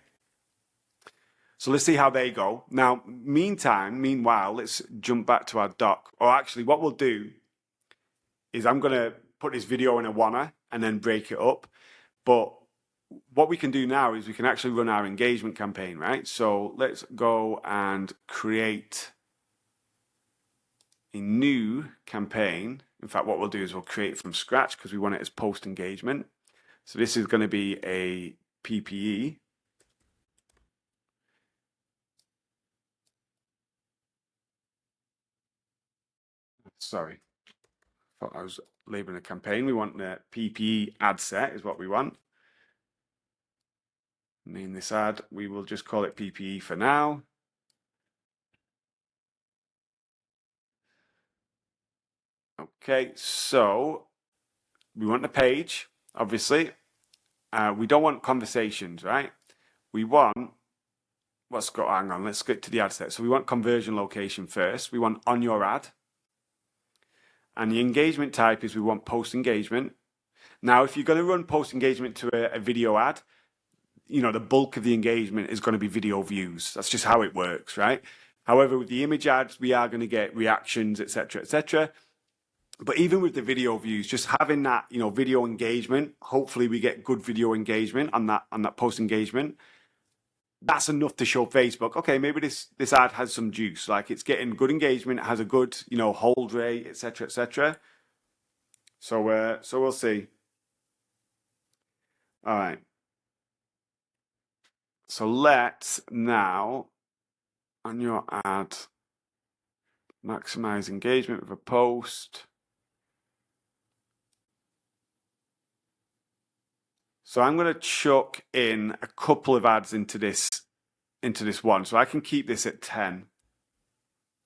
So let's see how they go. Now, meanwhile, let's jump back to our doc. Or actually, what we'll do is I'm going to put this video in a wanna and then break it up. But what we can do now is we can actually run our engagement campaign, right? So let's go and create a new campaign. In fact, what we'll do is we'll create it from scratch because we want it as post engagement. So this is going to be a PPE. Sorry, I thought I was labeling a campaign. We want the PPE ad set is what we want. Name this ad. We will just call it PPE for now. Okay, so we want the page, obviously. We don't want conversations, right? We want, hang on, let's get to the ad set. So we want conversion location first. We want on your ad. And the engagement type is we want post engagement. Now, if you're going to run post engagement to a video ad, the bulk of the engagement is going to be video views. That's just how it works, right? However, with the image ads, we are going to get reactions, etc., etc. But even with the video views, just having that, video engagement, hopefully we get good video engagement on that post engagement. That's enough to show Facebook, okay, maybe this ad has some juice. Like it's getting good engagement, it has a good, hold rate, etc., etc. So we'll see. All right. So let's now on your ad maximize engagement with a post. So I'm going to chuck in a couple of ads into this one. So I can keep this at 10.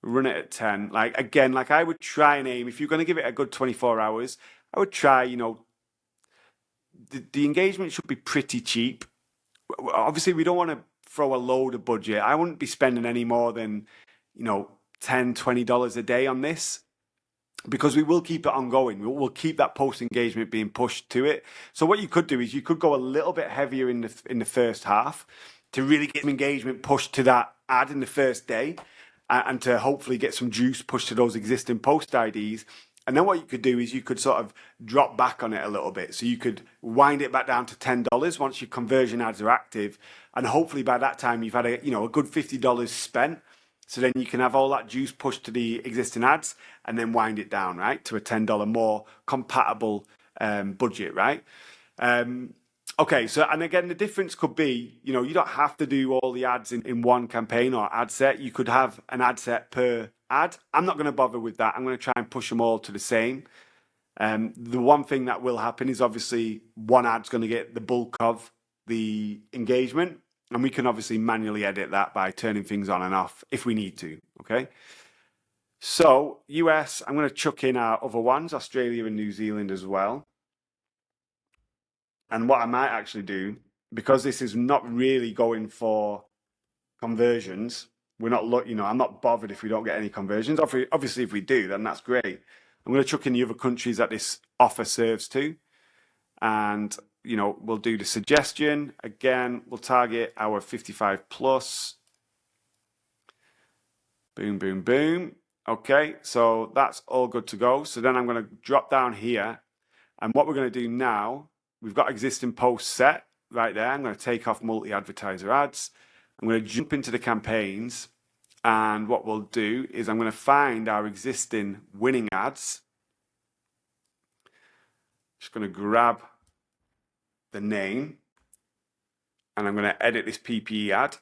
Run it at 10. Like I would try and aim, if you're going to give it a good 24 hours, I would try, the engagement should be pretty cheap. Obviously, we don't want to throw a load of budget. I wouldn't be spending any more than, $10, $20 a day on this, because we will keep it ongoing. We'll keep that post engagement being pushed to it. So what you could do is you could go a little bit heavier in the first half to really get some engagement pushed to that ad in the first day, and to hopefully get some juice pushed to those existing post IDs. And then what you could do is you could sort of drop back on it a little bit. So you could wind it back down to $10 once your conversion ads are active. And hopefully by that time you've had a good $50 spent. So then you can have all that juice pushed to the existing ads and then wind it down, right, to a $10 more compatible budget, right? Okay, so, and again, the difference could be, you don't have to do all the ads in one campaign or ad set. You could have an ad set per ad. I'm not going to bother with that. I'm going to try and push them all to the same. The one thing that will happen is obviously one ad's going to get the bulk of the engagement, and we can obviously manually edit that by turning things on and off if we need to, okay? So, US, I'm going to chuck in our other ones, Australia and New Zealand as well. And what I might actually do, because this is not really going for conversions, we're not I'm not bothered if we don't get any conversions. Obviously, if we do, then that's great. I'm going to chuck in the other countries that this offer serves to. And, we'll do the suggestion. Again, we'll target our 55 plus. Boom, boom, boom. Okay, so that's all good to go. So then I'm going to drop down here. And what we're going to do now, we've got existing posts set right there. I'm going to take off multi-advertiser ads. I'm going to jump into the campaigns. And what we'll do is I'm going to find our existing winning ads. Just going to grab the name. And I'm going to edit this PPE ad.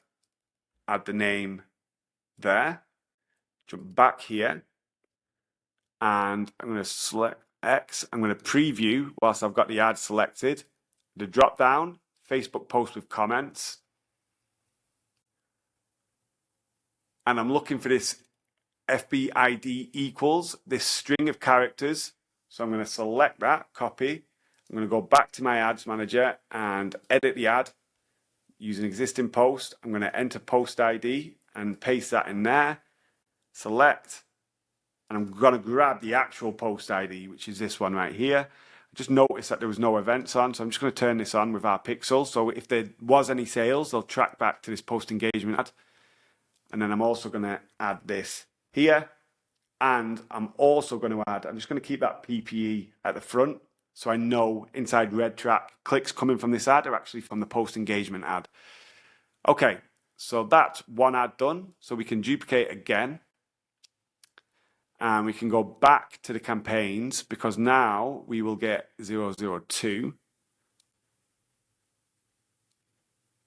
Add the name there. Jump back here. And I'm going to select X. I'm going to preview whilst I've got the ad selected. The drop down, Facebook post with comments. And I'm looking for this FBID equals, this string of characters. So I'm going to select that, copy. I'm going to go back to my ads manager and edit the ad using existing post. I'm going to enter post ID and paste that in there. Select. And I'm going to grab the actual post ID, which is this one right here. I just noticed that there was no events on, so I'm just going to turn this on with our pixel. So if there was any sales, they'll track back to this post engagement ad. And then I'm also going to add this here. And I'm also going to add, I'm just going to keep that PPE at the front. So I know inside RedTrack, clicks coming from this ad are actually from the post engagement ad. Okay, so that's one ad done. So we can duplicate again. And we can go back to the campaigns because now we will get 002.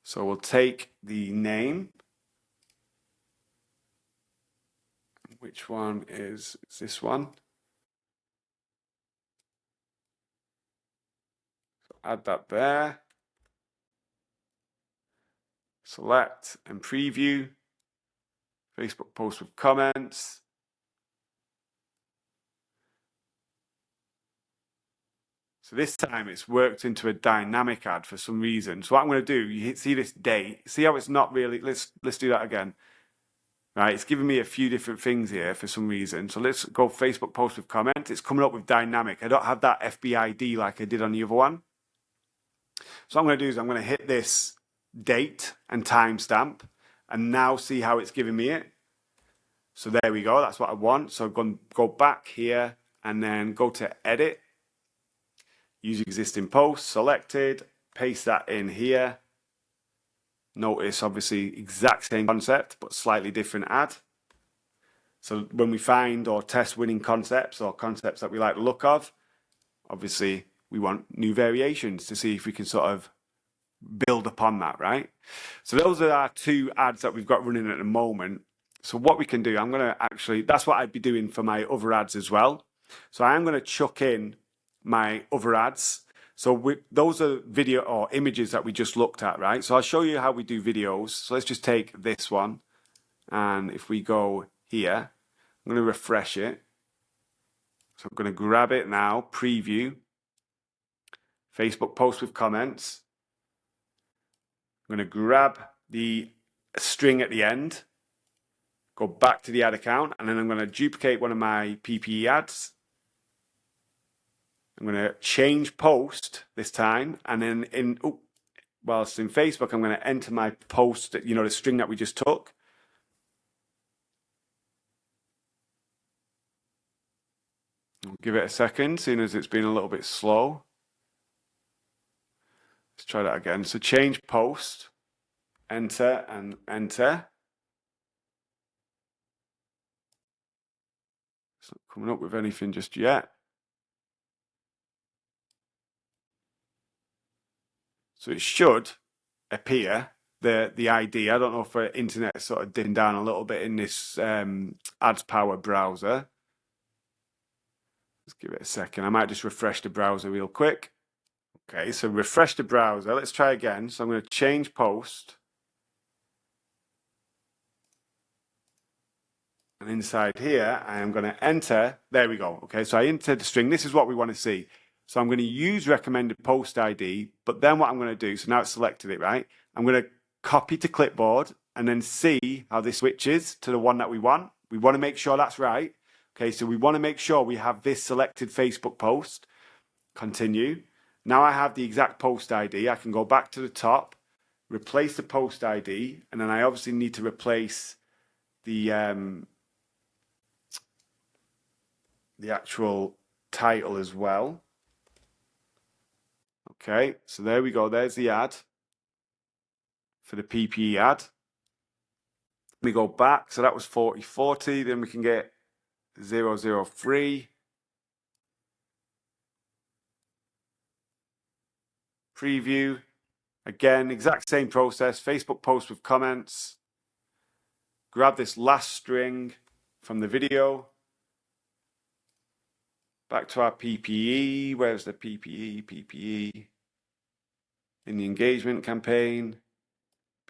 So we'll take the name. Which one is this one? So add that there. Select and preview. Facebook post with comments. So this time it's worked into a dynamic ad for some reason. So what I'm going to do, you see this date, see how it's not really, let's do that again. Right, it's giving me a few different things here for some reason. So let's go Facebook post with comment. It's coming up with dynamic. I don't have that FBID like I did on the other one. So what I'm going to do is I'm going to hit this date and timestamp and now see how it's giving me it. So there we go. That's what I want. So I'm going to go back here and then go to edit. Use existing post, selected, paste that in here. Notice obviously exact same concept, but slightly different ad. So when we find or test winning concepts or concepts that we like the look of, obviously we want new variations to see if we can sort of build upon that, right? So those are our two ads that we've got running at the moment. So what we can do, I'm going to actually, that's what I'd be doing for my other ads as well. So I'm going to chuck in my other ads. So those are video or images that we just looked at, right? So I'll show you how we do videos. So let's just take this one. And if we go here, I'm going to refresh it. So I'm going to grab it now, preview, Facebook post with comments. I'm going to grab the string at the end, go back to the ad account, and then I'm going to duplicate one of my PPE ads. I'm going to change post this time, and then whilst in Facebook, I'm going to enter my post, the string that we just took. We'll give it a second, seeing as it's been a little bit slow. Let's try that again. So change post, enter and enter. It's not coming up with anything just yet. So it should appear the ID. I don't know if the internet is sort of dipping down a little bit in this AdsPower browser. Let's give it a second. I might just refresh the browser real quick. Okay, so refresh the browser. Let's try again. So I'm going to change post. And inside here, I am going to enter. There we go. Okay, so I entered the string. This is what we want to see. So I'm going to use recommended post ID, but then what I'm going to do, so now it's selected it, right? I'm going to copy to clipboard and then see how this switches to the one that we want. We want to make sure that's right. Okay, so we want to make sure we have this selected Facebook post. Continue. Now I have the exact post ID. I can go back to the top, replace the post ID, and then I obviously need to replace the actual title as well. Okay, so there we go. There's the ad for the PPE ad. We go back. So that was 4040. Then we can get 003. Preview. Again, exact same process. Facebook post with comments. Grab this last string from the video. Back to our PPE. Where's the PPE? PPE. In the engagement campaign.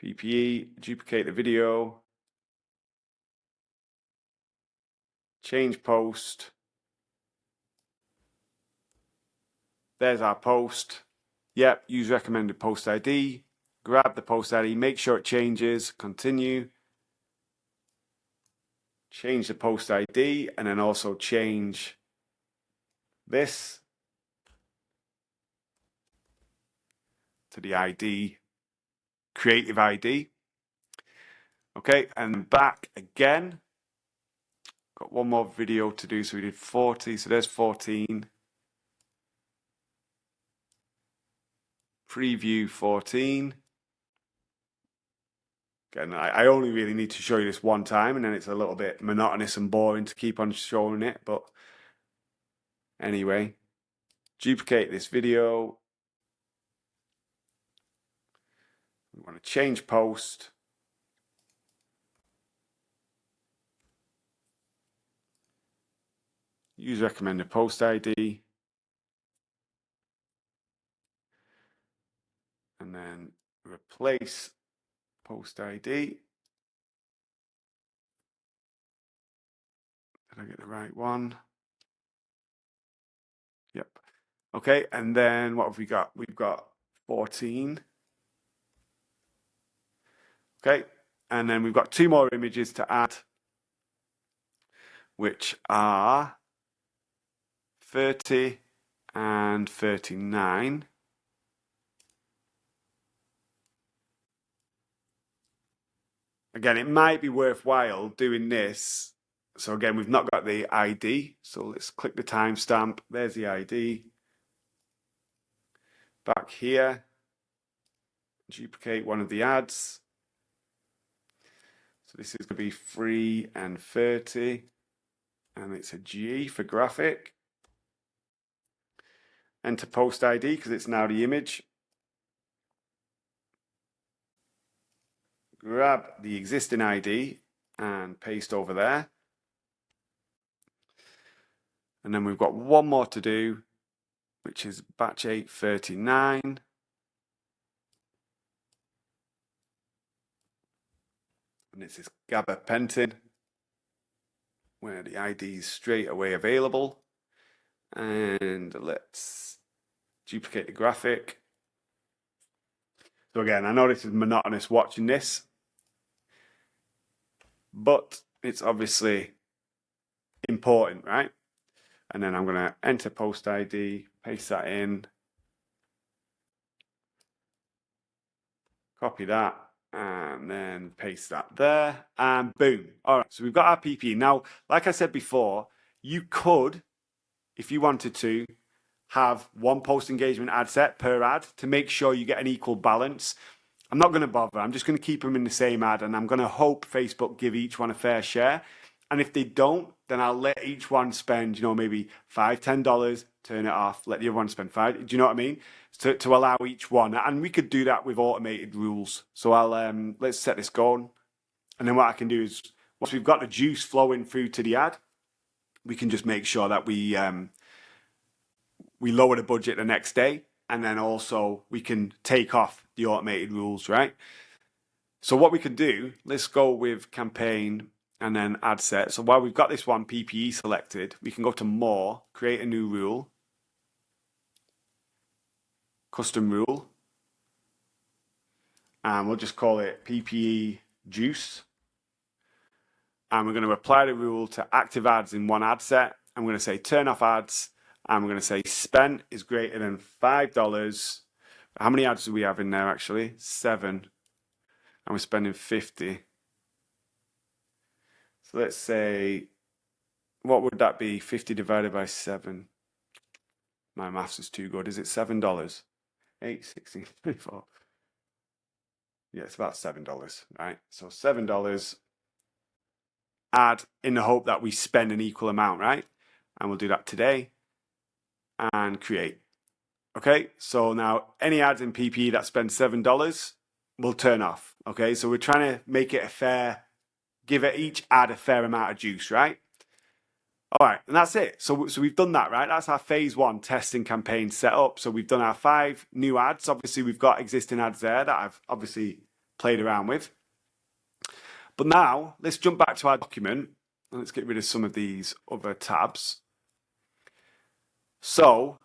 PPE. Duplicate the video. Change post. There's our post. Yep, use recommended post ID. Grab the post ID. Make sure it changes. Continue. Change the post ID. And then also change this to the ID, creative ID. Okay, and back again. Got one more video to do, so we did 40, so there's 14. Preview 14. Again, I only really need to show you this one time, and then it's a little bit monotonous and boring to keep on showing it, but anyway, duplicate this video. We want to change post. Use recommended post ID. And then replace post ID. Did I get the right one? Yep. Okay, and then what have we got? We've got 14. Okay, and then we've got 2 more images to add, which are 30 and 39. Again, it might be worthwhile doing this. So again, we've not got the ID. So let's click the timestamp. There's the ID. Back here, duplicate one of the ads. So this is going to be 3 and 30. And it's a G for graphic. Enter post ID because it's now the image. Grab the existing ID and paste over there. And then we've got one more to do, which is batch 839. And this is gabapentin, where the ID is straight away available. And let's duplicate the graphic. So again, I know this is monotonous watching this, but it's obviously important, right? And then I'm going to enter post ID, paste that in, copy that, and then paste that there, and boom. All right, so we've got our PPE. Now, like I said before, you could if you wanted to have one post engagement ad set per ad to make sure you get an equal balance. I'm not going to bother. I'm just going to keep them in the same ad, and I'm going to hope Facebook give each one a fair share. And if they don't, then I'll let each one spend, maybe $5, $10, turn it off, let the other one spend $5. Do you know what I mean? To allow each one. And we could do that with automated rules. So let's set this going. And then what I can do is, once we've got the juice flowing through to the ad, we can just make sure that we lower the budget the next day, and then also we can take off the automated rules, right? So what we can do, let's go with campaign and then ad set. So while we've got this one PPE selected, we can go to more, create a new rule, custom rule, and we'll just call it PPE juice. And we're going to apply the rule to active ads in one ad set. I'm going to say turn off ads. And we're going to say spent is greater than $5. How many ads do we have in there actually? 7. And we're spending 50. So let's say, what would that be? 50 divided by 7. My maths is too good. Is it $7? 8, 16, 24. Yeah, it's about $7, right? So $7 ad in the hope that we spend an equal amount, right? And we'll do that today. And create. Okay, so now any ads in PPE that spend $7 will turn off. Okay, so we're trying to make it give it each ad a fair amount of juice, right? All right, and that's it. So we've done that, right? That's our phase 1 testing campaign set up. So we've done our 5 new ads. Obviously, we've got existing ads there that I've obviously played around with. But now let's jump back to our document and let's get rid of some of these other tabs. So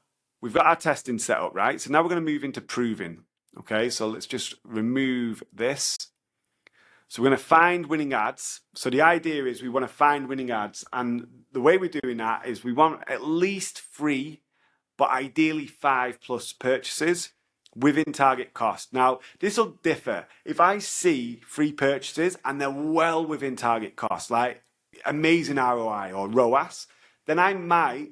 we've got our testing set up, right? So now we're going to move into proving. Okay, so let's just remove this. So we're going to find winning ads. So the idea is we want to find winning ads. And the way we're doing that is we want at least 3, but ideally 5+ purchases within target cost. Now, this will differ. If I see 3 purchases and they're well within target cost, like amazing ROI or ROAS, then I might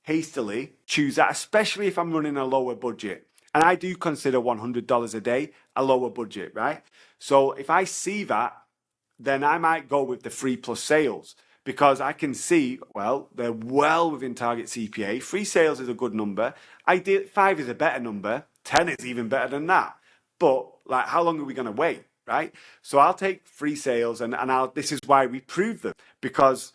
hastily choose that, especially if I'm running a lower budget. And I do consider $100 a day a lower budget, right? So if I see that, then I might go with the 3+ sales because I can see, well, they're well within target CPA. 3 sales is a good number. 5 is a better number. 10 is even better than that. But like, how long are we going to wait, right? So I'll take 3 sales and this is why we prove them, because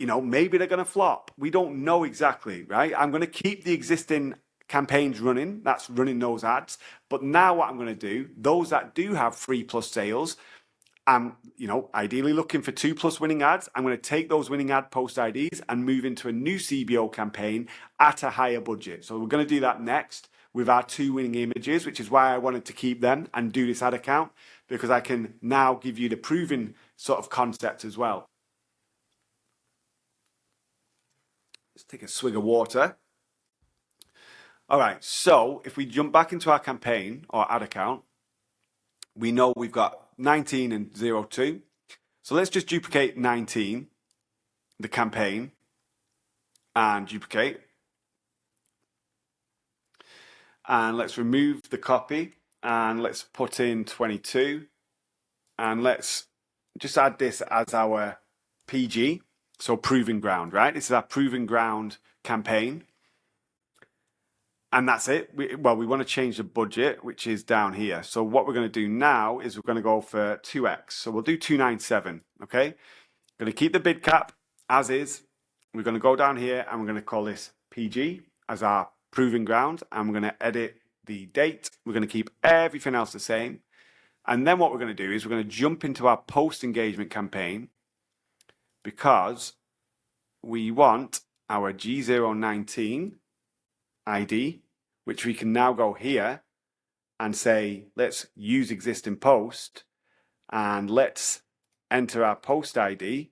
maybe they're going to flop. We don't know exactly, right? I'm going to keep the existing campaigns running. That's running those ads. But now what I'm going to do, those that do have 3+ sales, I'm, ideally looking for 2+ winning ads. I'm going to take those winning ad post IDs and move into a new CBO campaign at a higher budget. So we're going to do that next with our 2 winning images, which is why I wanted to keep them and do this ad account, because I can now give you the proving sort of concept as well. Let's take a swig of water. All right, so if we jump back into our campaign or ad account, we know we've got 19 and 02. So let's just duplicate 19, the campaign, and duplicate. And let's remove the copy and let's put in 22. And let's just add this as our PG. So proving ground, right? This is our proving ground campaign. And that's it. We want to change the budget, which is down here. So what we're going to do now is we're going to go for 2x. So we'll do 297, okay? Going to keep the bid cap as is. We're going to go down here and we're going to call this PG as our proving ground. And we're going to edit the date. We're going to keep everything else the same. And then what we're going to do is we're going to jump into our post engagement campaign, because we want our G019 ID, which we can now go here and say, let's use existing post and let's enter our post ID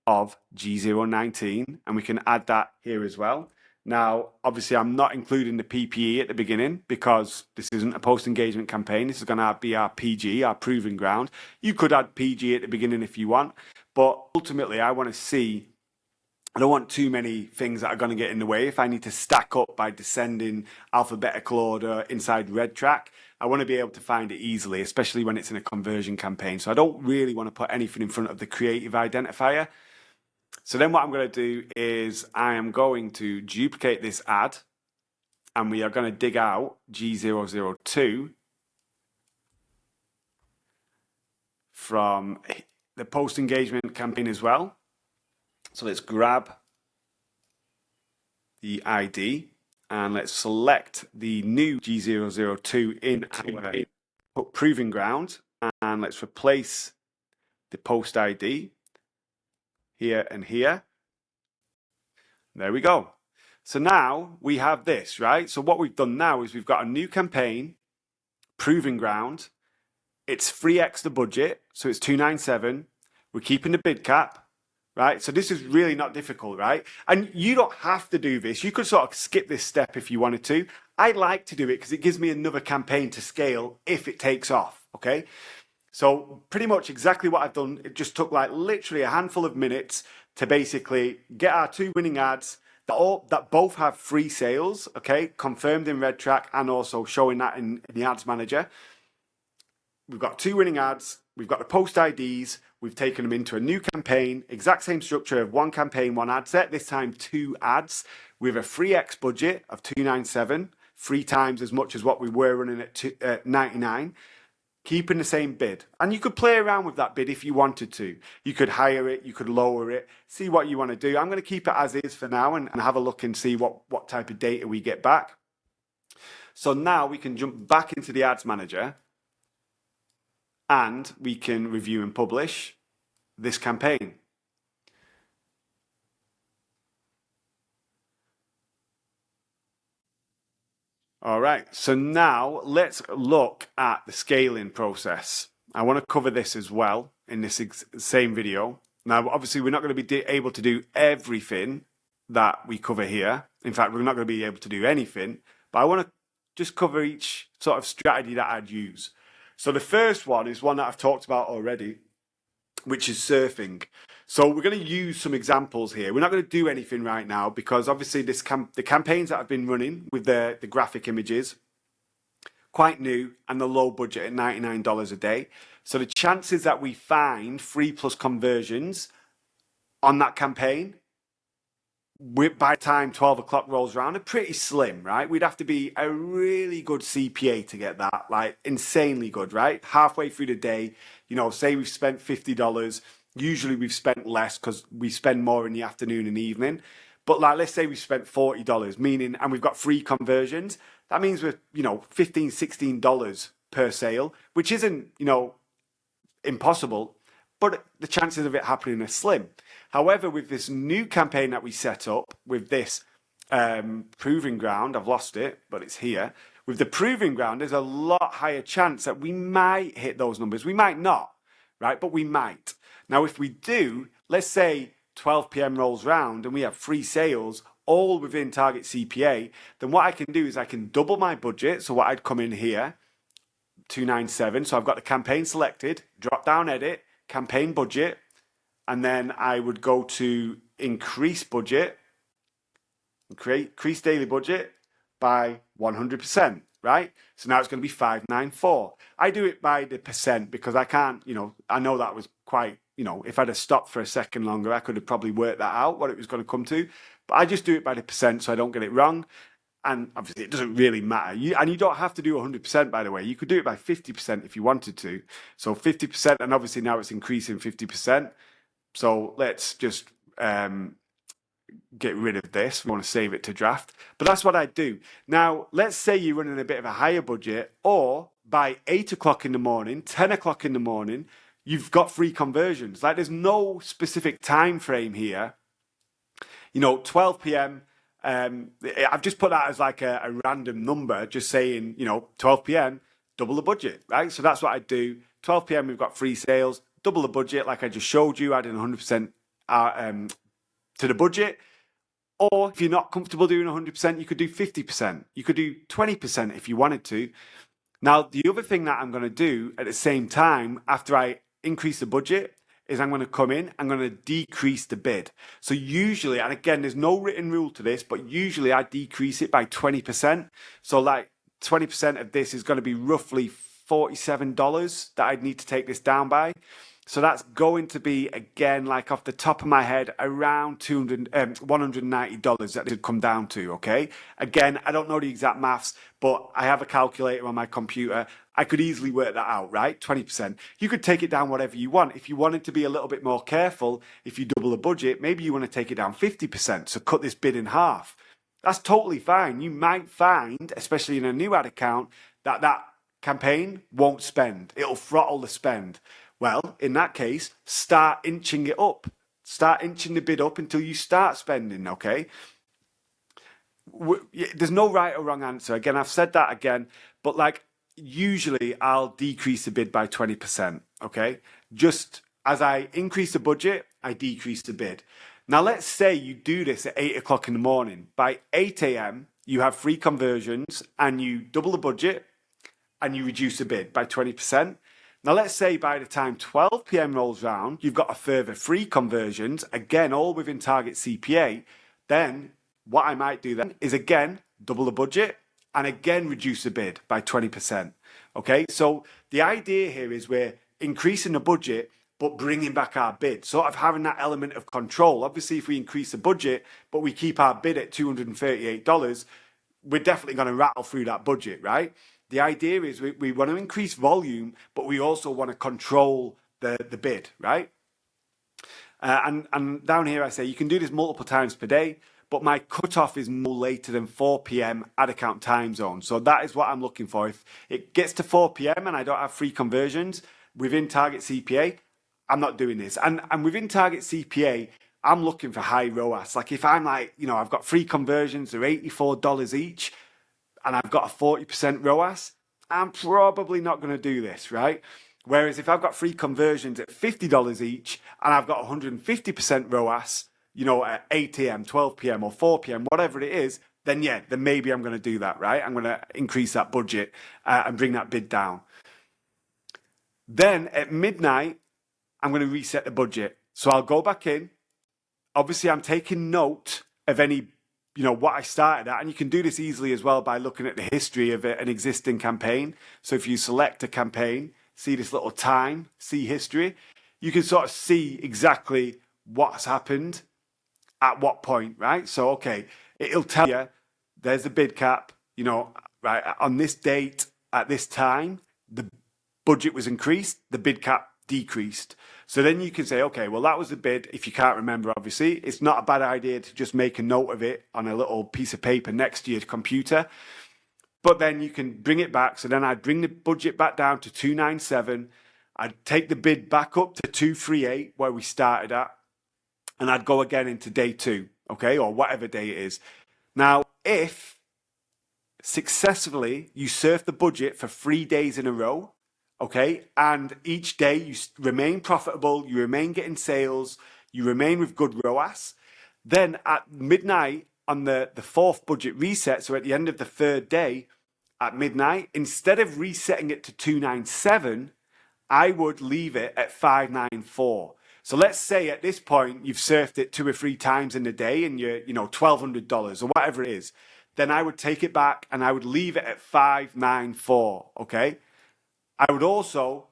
of G019, and we can add that here as well. Now, obviously, I'm not including the PPE at the beginning because this isn't a post engagement campaign. This is going to be our PG, our proving ground. You could add PG at the beginning if you want, but ultimately, I want to see I don't want too many things that are going to get in the way. If I need to stack up by descending alphabetical order inside RedTrack, I want to be able to find it easily, especially when it's in a conversion campaign. So I don't really want to put anything in front of the creative identifier. So then what I'm going to do is I am going to duplicate this ad, and we are going to dig out G002 from the post engagement campaign as well. So let's grab the ID and let's select the new G002 in our proving ground, and let's replace the post ID here and here. There we go. So now we have this, right? So what we've done now is we've got a new campaign, proving ground. It's 3x the budget, so it's 297. We're keeping the bid cap, right? So this is really not difficult, right? And you don't have to do this. You could sort of skip this step if you wanted to. I like to do it because it gives me another campaign to scale if it takes off, okay? So pretty much exactly what I've done. It just took like literally a handful of minutes to basically get our two winning ads that both have free sales, okay, confirmed in RedTrack and also showing that in the ads manager. We've got two winning ads, we've got the post IDs, we've taken them into a new campaign, exact same structure of one campaign, one ad set, this time two ads with a 3x budget of 297, 3 times as much as what we were running at 99. Keeping the same bid. And you could play around with that bid if you wanted to. You could higher it, you could lower it, see what you want to do. I'm going to keep it as is for now and have a look and see what type of data we get back. So now we can jump back into the ads manager and we can review and publish this campaign. All right, so now let's look at the scaling process. I want to cover this as well in this same video. Now, obviously, we're not going to be able to do everything that we cover here. In fact, we're not going to be able to do anything, but I want to just cover each sort of strategy that I'd use. So the first one is one that I've talked about already, which is surfing. So we're going to use some examples here. We're not going to do anything right now because obviously the campaigns that I've been running with the graphic images, quite new and the low budget at $99 a day. So the chances that we find 3+ conversions on that campaign by the time 12 o'clock rolls around are pretty slim, right? We'd have to be a really good CPA to get that, like insanely good, right? Halfway through the day, you know, say we've spent $50. Usually we've spent less because we spend more in the afternoon and evening. But like, let's say we spent $40, meaning, and we've got 3 conversions. That means we're, you know, $15, $16 per sale, which isn't, you know, impossible, but the chances of it happening are slim. However, with this new campaign that we set up with this proving ground, I've lost it, but it's here. With the proving ground, there's a lot higher chance that we might hit those numbers. We might not, right? But we might. Now, if we do, let's say 12 p.m. rolls round and we have 3 sales, all within target CPA, then what I can do is I can double my budget. So what I'd come in here, 297. So I've got the campaign selected, drop down edit, campaign budget, and then I would go to increase budget, increase daily budget by 100%, right? So now it's going to be 594. I do it by the percent because I can't, you know, I know that was quite, you know, if I'd have stopped for a second longer, I could have probably worked that out, what it was going to come to. But I just do it by the percent so I don't get it wrong. And obviously it doesn't really matter. And you don't have to do 100%, by the way. You could do it by 50% if you wanted to. So 50%, and obviously now it's increasing 50%. So let's just get rid of this. We want to save it to draft. But that's what I do. Now, let's say you're running a bit of a higher budget, or by 8 o'clock in the morning, 10 o'clock in the morning, you've got 3 conversions. Like, there's no specific time frame here. You know, 12 p.m., I've just put that as like a random number, just saying, you know, 12 p.m., double the budget, right? So that's what I do. 12 p.m., we've got 3 sales, double the budget, like I just showed you, adding 100% to the budget. Or if you're not comfortable doing 100%, you could do 50%. You could do 20% if you wanted to. Now, the other thing that I'm going to do at the same time, after I increase the budget, is I'm going to come in, I'm going to decrease the bid. So usually, and again, there's no written rule to this, but usually I decrease it by 20%. So like 20% of this is going to be roughly $47 that I'd need to take this down by. So that's going to be, again, like off the top of my head, around $190 that it would come down to, okay? Again, I don't know the exact maths, but I have a calculator on my computer. I could easily work that out, right? 20%. You could take it down whatever you want. If you wanted to be a little bit more careful, if you double the budget, maybe you want to take it down 50%, so cut this bid in half. That's totally fine. You might find, especially in a new ad account, that campaign won't spend. It'll throttle the spend. Well, in that case, start inching it up. Start inching the bid up until you start spending, okay? There's no right or wrong answer. Again, I've said that again, but like usually I'll decrease the bid by 20%, okay? Just as I increase the budget, I decrease the bid. Now, let's say you do this at 8 o'clock in the morning. By 8 a.m., you have free conversions and you double the budget and you reduce the bid by 20%. Now, let's say by the time 12 p.m. rolls around, you've got a further free conversions, again, all within target CPA. Then what I might do then is again, double the budget and again, reduce the bid by 20%. Okay, so the idea here is we're increasing the budget, but bringing back our bid, sort of having that element of control. Obviously, if we increase the budget, but we keep our bid at $238, we're definitely going to rattle through that budget, right? The idea is we want to increase volume, but we also want to control the bid, right? And down here I say you can do this multiple times per day, but my cutoff is no later than 4 p.m. ad account time zone. So that is what I'm looking for. If it gets to 4 p.m. and I don't have free conversions within target CPA, I'm not doing this. And within target CPA, I'm looking for high ROAS. Like if I'm like, I've got free conversions, they're $84 each, and I've got a 40% ROAS, I'm probably not going to do this, right? Whereas if I've got free conversions at $50 each and I've got 150% ROAS, at 8 a.m., 12 p.m. or 4 p.m., whatever it is, then maybe I'm going to do that, right? I'm going to increase that budget and bring that bid down. Then at midnight, I'm going to reset the budget. So I'll go back in. Obviously, I'm taking note of any what I started at. And you can do this easily as well by looking at the history of an existing campaign. So if you select a campaign, see this little time, see history, you can sort of see exactly what's happened at what point, right? So, okay, it'll tell you there's a bid cap, right, on this date, at this time, the budget was increased, the bid cap decreased. So then you can say, okay, well, that was the bid. If you can't remember, obviously, it's not a bad idea to just make a note of it on a little piece of paper next to your computer. But then you can bring it back. So then I'd bring the budget back down to 297. I'd take the bid back up to 238, where we started at. And I'd go again into day 2, okay, or whatever day it is. Now, if successfully you surf the budget for 3 days in a row, okay, and each day you remain profitable, you remain getting sales, you remain with good ROAS, then at midnight on the fourth budget reset, so at the end of the 3rd day at midnight, instead of resetting it to 297, I would leave it at 594. So let's say at this point you've surfed it 2 or 3 times in the day and you're, $1,200 or whatever it is, then I would take it back and I would leave it at 594, okay? I would also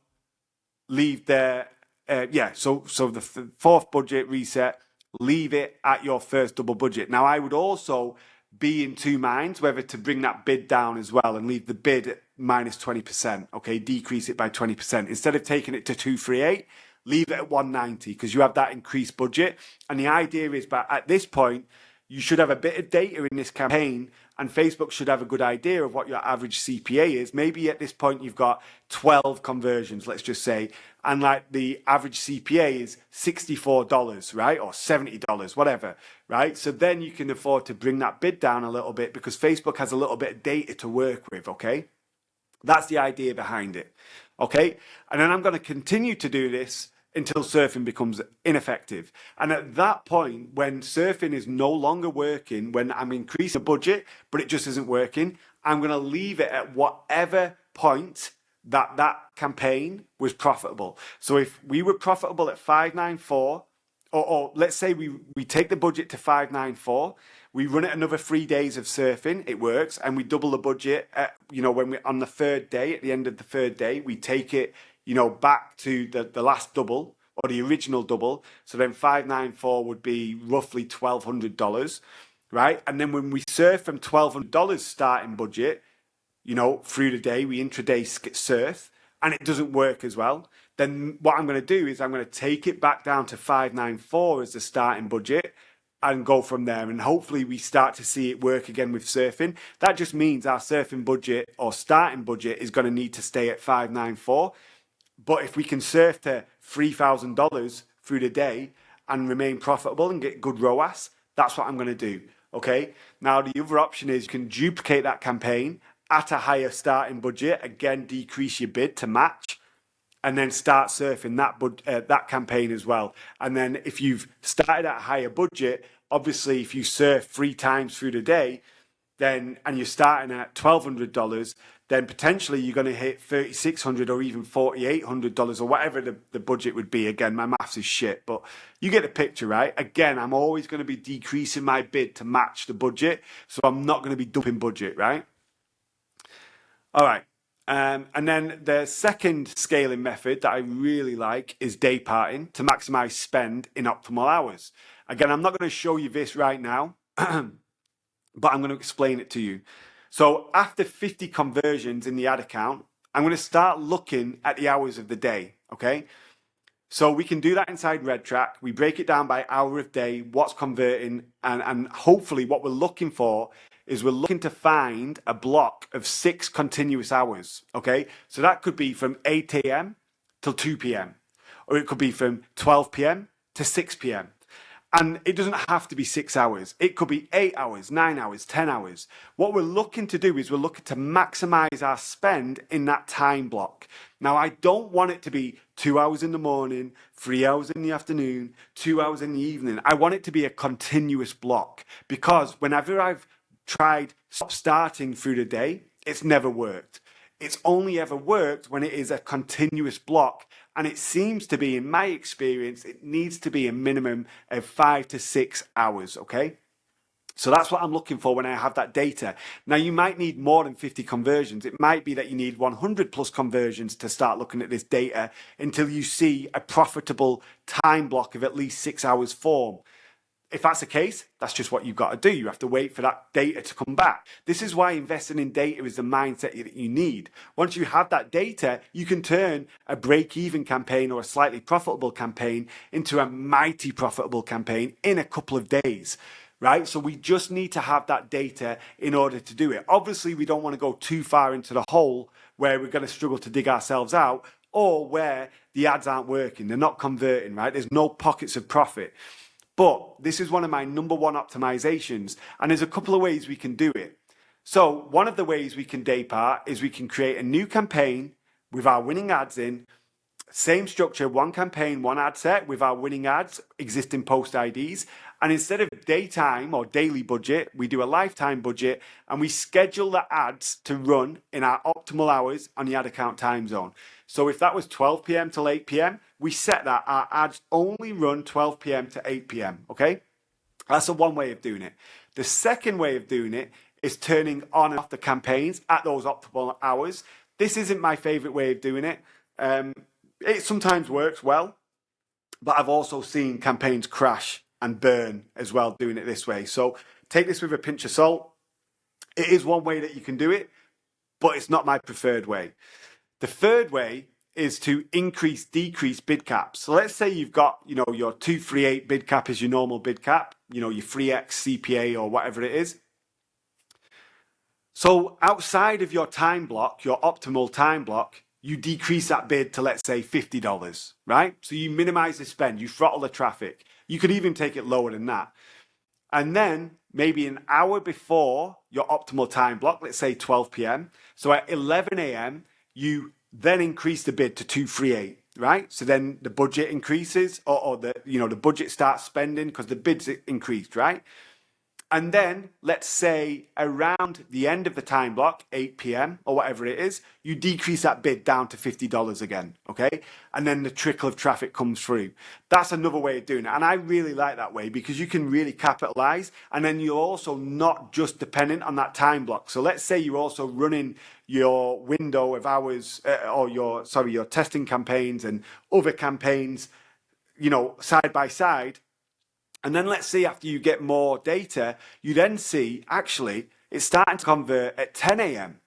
leave there, so the fourth budget reset, leave it at your first double budget. Now, I would also be in 2 minds whether to bring that bid down as well and leave the bid at minus 20%, okay, decrease it by 20%. Instead of taking it to 238, leave it at 190 because you have that increased budget. And the idea is, but at this point, you should have a bit of data in this campaign and Facebook should have a good idea of what your average CPA is. Maybe at this point you've got 12 conversions, let's just say, and like the average CPA is $64, right? Or $70, whatever, right? So then you can afford to bring that bid down a little bit because Facebook has a little bit of data to work with, okay? That's the idea behind it, okay? And then I'm going to continue to do this until surfing becomes ineffective. And at that point, when surfing is no longer working, when I'm increasing the budget, but it just isn't working, I'm going to leave it at whatever point that campaign was profitable. So if we were profitable at 594, or let's say we take the budget to 594, we run it another 3 days of surfing, it works, and we double the budget at, when we're on the third day, at the end of the third day, we take it, back to the last double or the original double. So then 594 would be roughly $1,200, right? And then when we surf from $1,200 starting budget, through the day, we intraday surf, and it doesn't work as well, then what I'm going to do is I'm going to take it back down to 594 as the starting budget and go from there. And hopefully we start to see it work again with surfing. That just means our surfing budget or starting budget is going to need to stay at 594. But if we can surf to $3,000 through the day and remain profitable and get good ROAS, that's what I'm going to do. Okay. Now the other option is you can duplicate that campaign at a higher starting budget, again, decrease your bid to match, and then start surfing that campaign as well. And then if you've started at a higher budget, obviously if you surf 3 times through the day, and you're starting at $1,200, then potentially you're going to hit $3,600 or even $4,800 or whatever the budget would be. Again, my maths is shit, but you get the picture, right? Again, I'm always going to be decreasing my bid to match the budget, so I'm not going to be dumping budget, right? All right. And then the second scaling method that I really like is day parting to maximize spend in optimal hours. Again, I'm not going to show you this right now, but I'm going to explain it to you. So after 50 conversions in the ad account, I'm going to start looking at the hours of the day. Okay. So we can do that inside RedTrack. We break it down by hour of day, what's converting, and hopefully what we're looking for is we're looking to find a block of 6 continuous hours, okay? So that could be from 8 a.m. till 2 p.m. or it could be from 12 p.m. to 6 p.m. And it doesn't have to be 6 hours. It could be 8 hours, 9 hours, 10 hours. What we're looking to do is we're looking to maximize our spend in that time block. Now, I don't want it to be 2 hours in the morning, 3 hours in the afternoon, 2 hours in the evening. I want it to be a continuous block, because whenever I've tried starting through the day, it's never worked. It's only ever worked when it is a continuous block. And it seems to be, in my experience, it needs to be a minimum of 5 to 6 hours, okay? So that's what I'm looking for when I have that data. Now, you might need more than 50 conversions. It might be that you need 100 plus conversions to start looking at this data until you see a profitable time block of at least 6 hours form. If that's the case, that's just what you've got to do. You have to wait for that data to come back. This is why investing in data is the mindset that you need. Once you have that data, you can turn a break-even campaign or a slightly profitable campaign into a mighty profitable campaign in a couple of days, right? So we just need to have that data in order to do it. Obviously, we don't want to go too far into the hole where we're going to struggle to dig ourselves out, or where the ads aren't working, they're not converting, right? There's no pockets of profit. But this is one of my number one optimizations, and there's a couple of ways we can do it. So one of the ways we can day part is we can create a new campaign with our winning ads in, same structure, one campaign, one ad set with our winning ads, existing post IDs. And instead of daytime or daily budget, we do a lifetime budget, and we schedule the ads to run in our optimal hours on the ad account time zone. So if that was 12 p.m. till 8 p.m., we set that our ads only run 12 p.m. to 8 p.m. Okay? That's the one way of doing it. The second way of doing it is turning on and off the campaigns at those optimal hours. This isn't my favorite way of doing it. It sometimes works well, but I've also seen campaigns crash and burn as well doing it this way. So take this with a pinch of salt. It is one way that you can do it, but it's not my preferred way. The third way is to decrease bid caps. So let's say you've got, your 238 bid cap is your normal bid cap, your 3x CPA or whatever it is. So outside of your time block, your optimal time block, you decrease that bid to, let's say, $50, right? So you minimize the spend, you throttle the traffic. You could even take it lower than that. And then maybe an hour before your optimal time block, let's say 12 p.m. So at 11 a.m., you then increase the bid to 238, right? So then the budget increases, or the budget starts spending because the bid's increased, right? And then let's say around the end of the time block, 8 p.m. or whatever it is, you decrease that bid down to $50 again, okay? And then the trickle of traffic comes through. That's another way of doing it. And I really like that way because you can really capitalize, and then you're also not just dependent on that time block. So let's say you're also running your window of hours or your testing campaigns and other campaigns, side by side. And then let's see, after you get more data, you then see actually it's starting to convert at 10 a.m.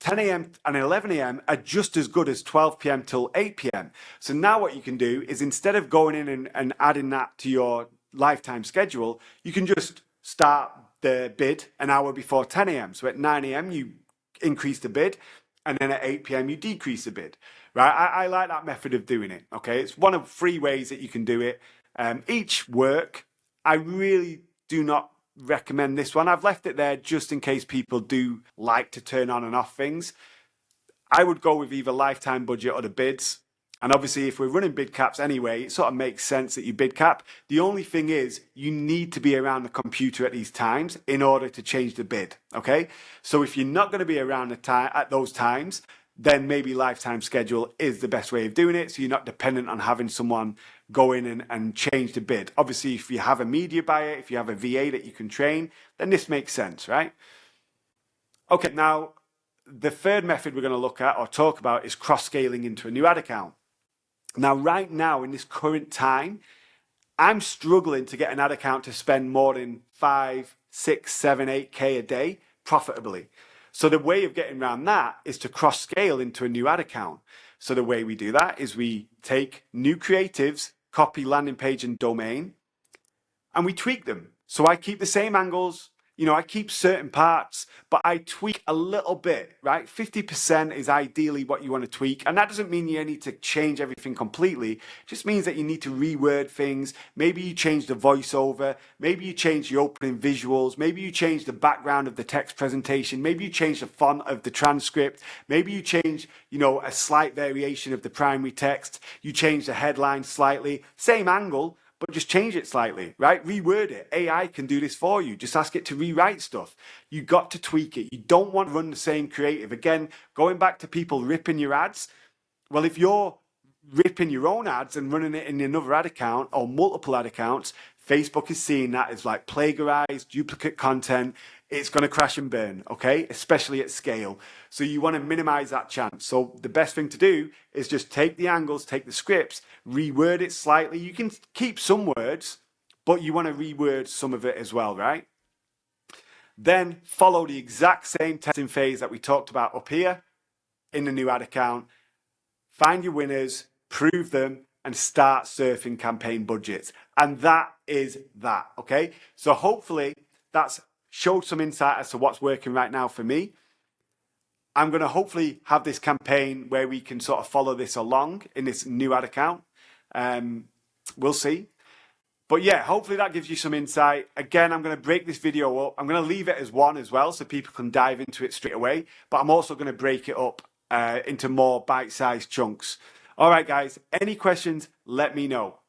10 a.m. and 11 a.m. are just as good as 12 p.m. till 8 p.m. So now what you can do is, instead of going in and adding that to your lifetime schedule, you can just start the bid an hour before 10 a.m. So at 9 a.m. you increase the bid, and then at 8 p.m. you decrease the bid, right? I like that method of doing it, okay? It's one of 3 ways that you can do it. Each work. I really do not recommend this one. I've left it there just in case people do like to turn on and off things. I would go with either lifetime budget or the bids. And obviously, if we're running bid caps anyway, it sort of makes sense that you bid cap. The only thing is, you need to be around the computer at these times in order to change the bid, okay? So if you're not going to be around at those times, then maybe lifetime schedule is the best way of doing it. So you're not dependent on having someone go in and change the bid. Obviously, if you have a media buyer, if you have a VA that you can train, then this makes sense, right? Okay, now the third method we're going to look at or talk about is cross-scaling into a new ad account. Now, right now in this current time, I'm struggling to get an ad account to spend more than 5, 6, 7, 8K a day profitably. So the way of getting around that is to cross-scale into a new ad account. So the way we do that is we take new creatives, copy, landing page, and domain, and we tweak them. So I keep the same angles, I keep certain parts, but I tweak a little bit, right? 50% is ideally what you want to tweak. And that doesn't mean you need to change everything completely. It just means that you need to reword things. Maybe you change the voiceover. Maybe you change the opening visuals. Maybe you change the background of the text presentation. Maybe you change the font of the transcript. Maybe you change, a slight variation of the primary text. You change the headline slightly. Same angle, but just change it slightly, right? Reword it. AI can do this for you. Just ask it to rewrite stuff. You got to tweak it. You don't want to run the same creative. Again, going back to people ripping your ads. Well, if you're ripping your own ads and running it in another ad account or multiple ad accounts, Facebook is seeing that as like plagiarized, duplicate content. It's going to crash and burn, okay? Especially at scale. So you want to minimize that chance. So the best thing to do is just take the angles, take the scripts, reword it slightly. You can keep some words, but you want to reword some of it as well, right? Then follow the exact same testing phase that we talked about up here in the new ad account. Find your winners, prove them, and start surfing campaign budgets. And that is that, okay? So hopefully that's showed some insight as to what's working right now for me. I'm going to hopefully have this campaign where we can sort of follow this along in this new ad account. We'll see. But yeah, hopefully that gives you some insight. Again, I'm going to break this video up. I'm going to leave it as one as well so people can dive into it straight away. But I'm also going to break it up into more bite-sized chunks. All right, guys, any questions, let me know.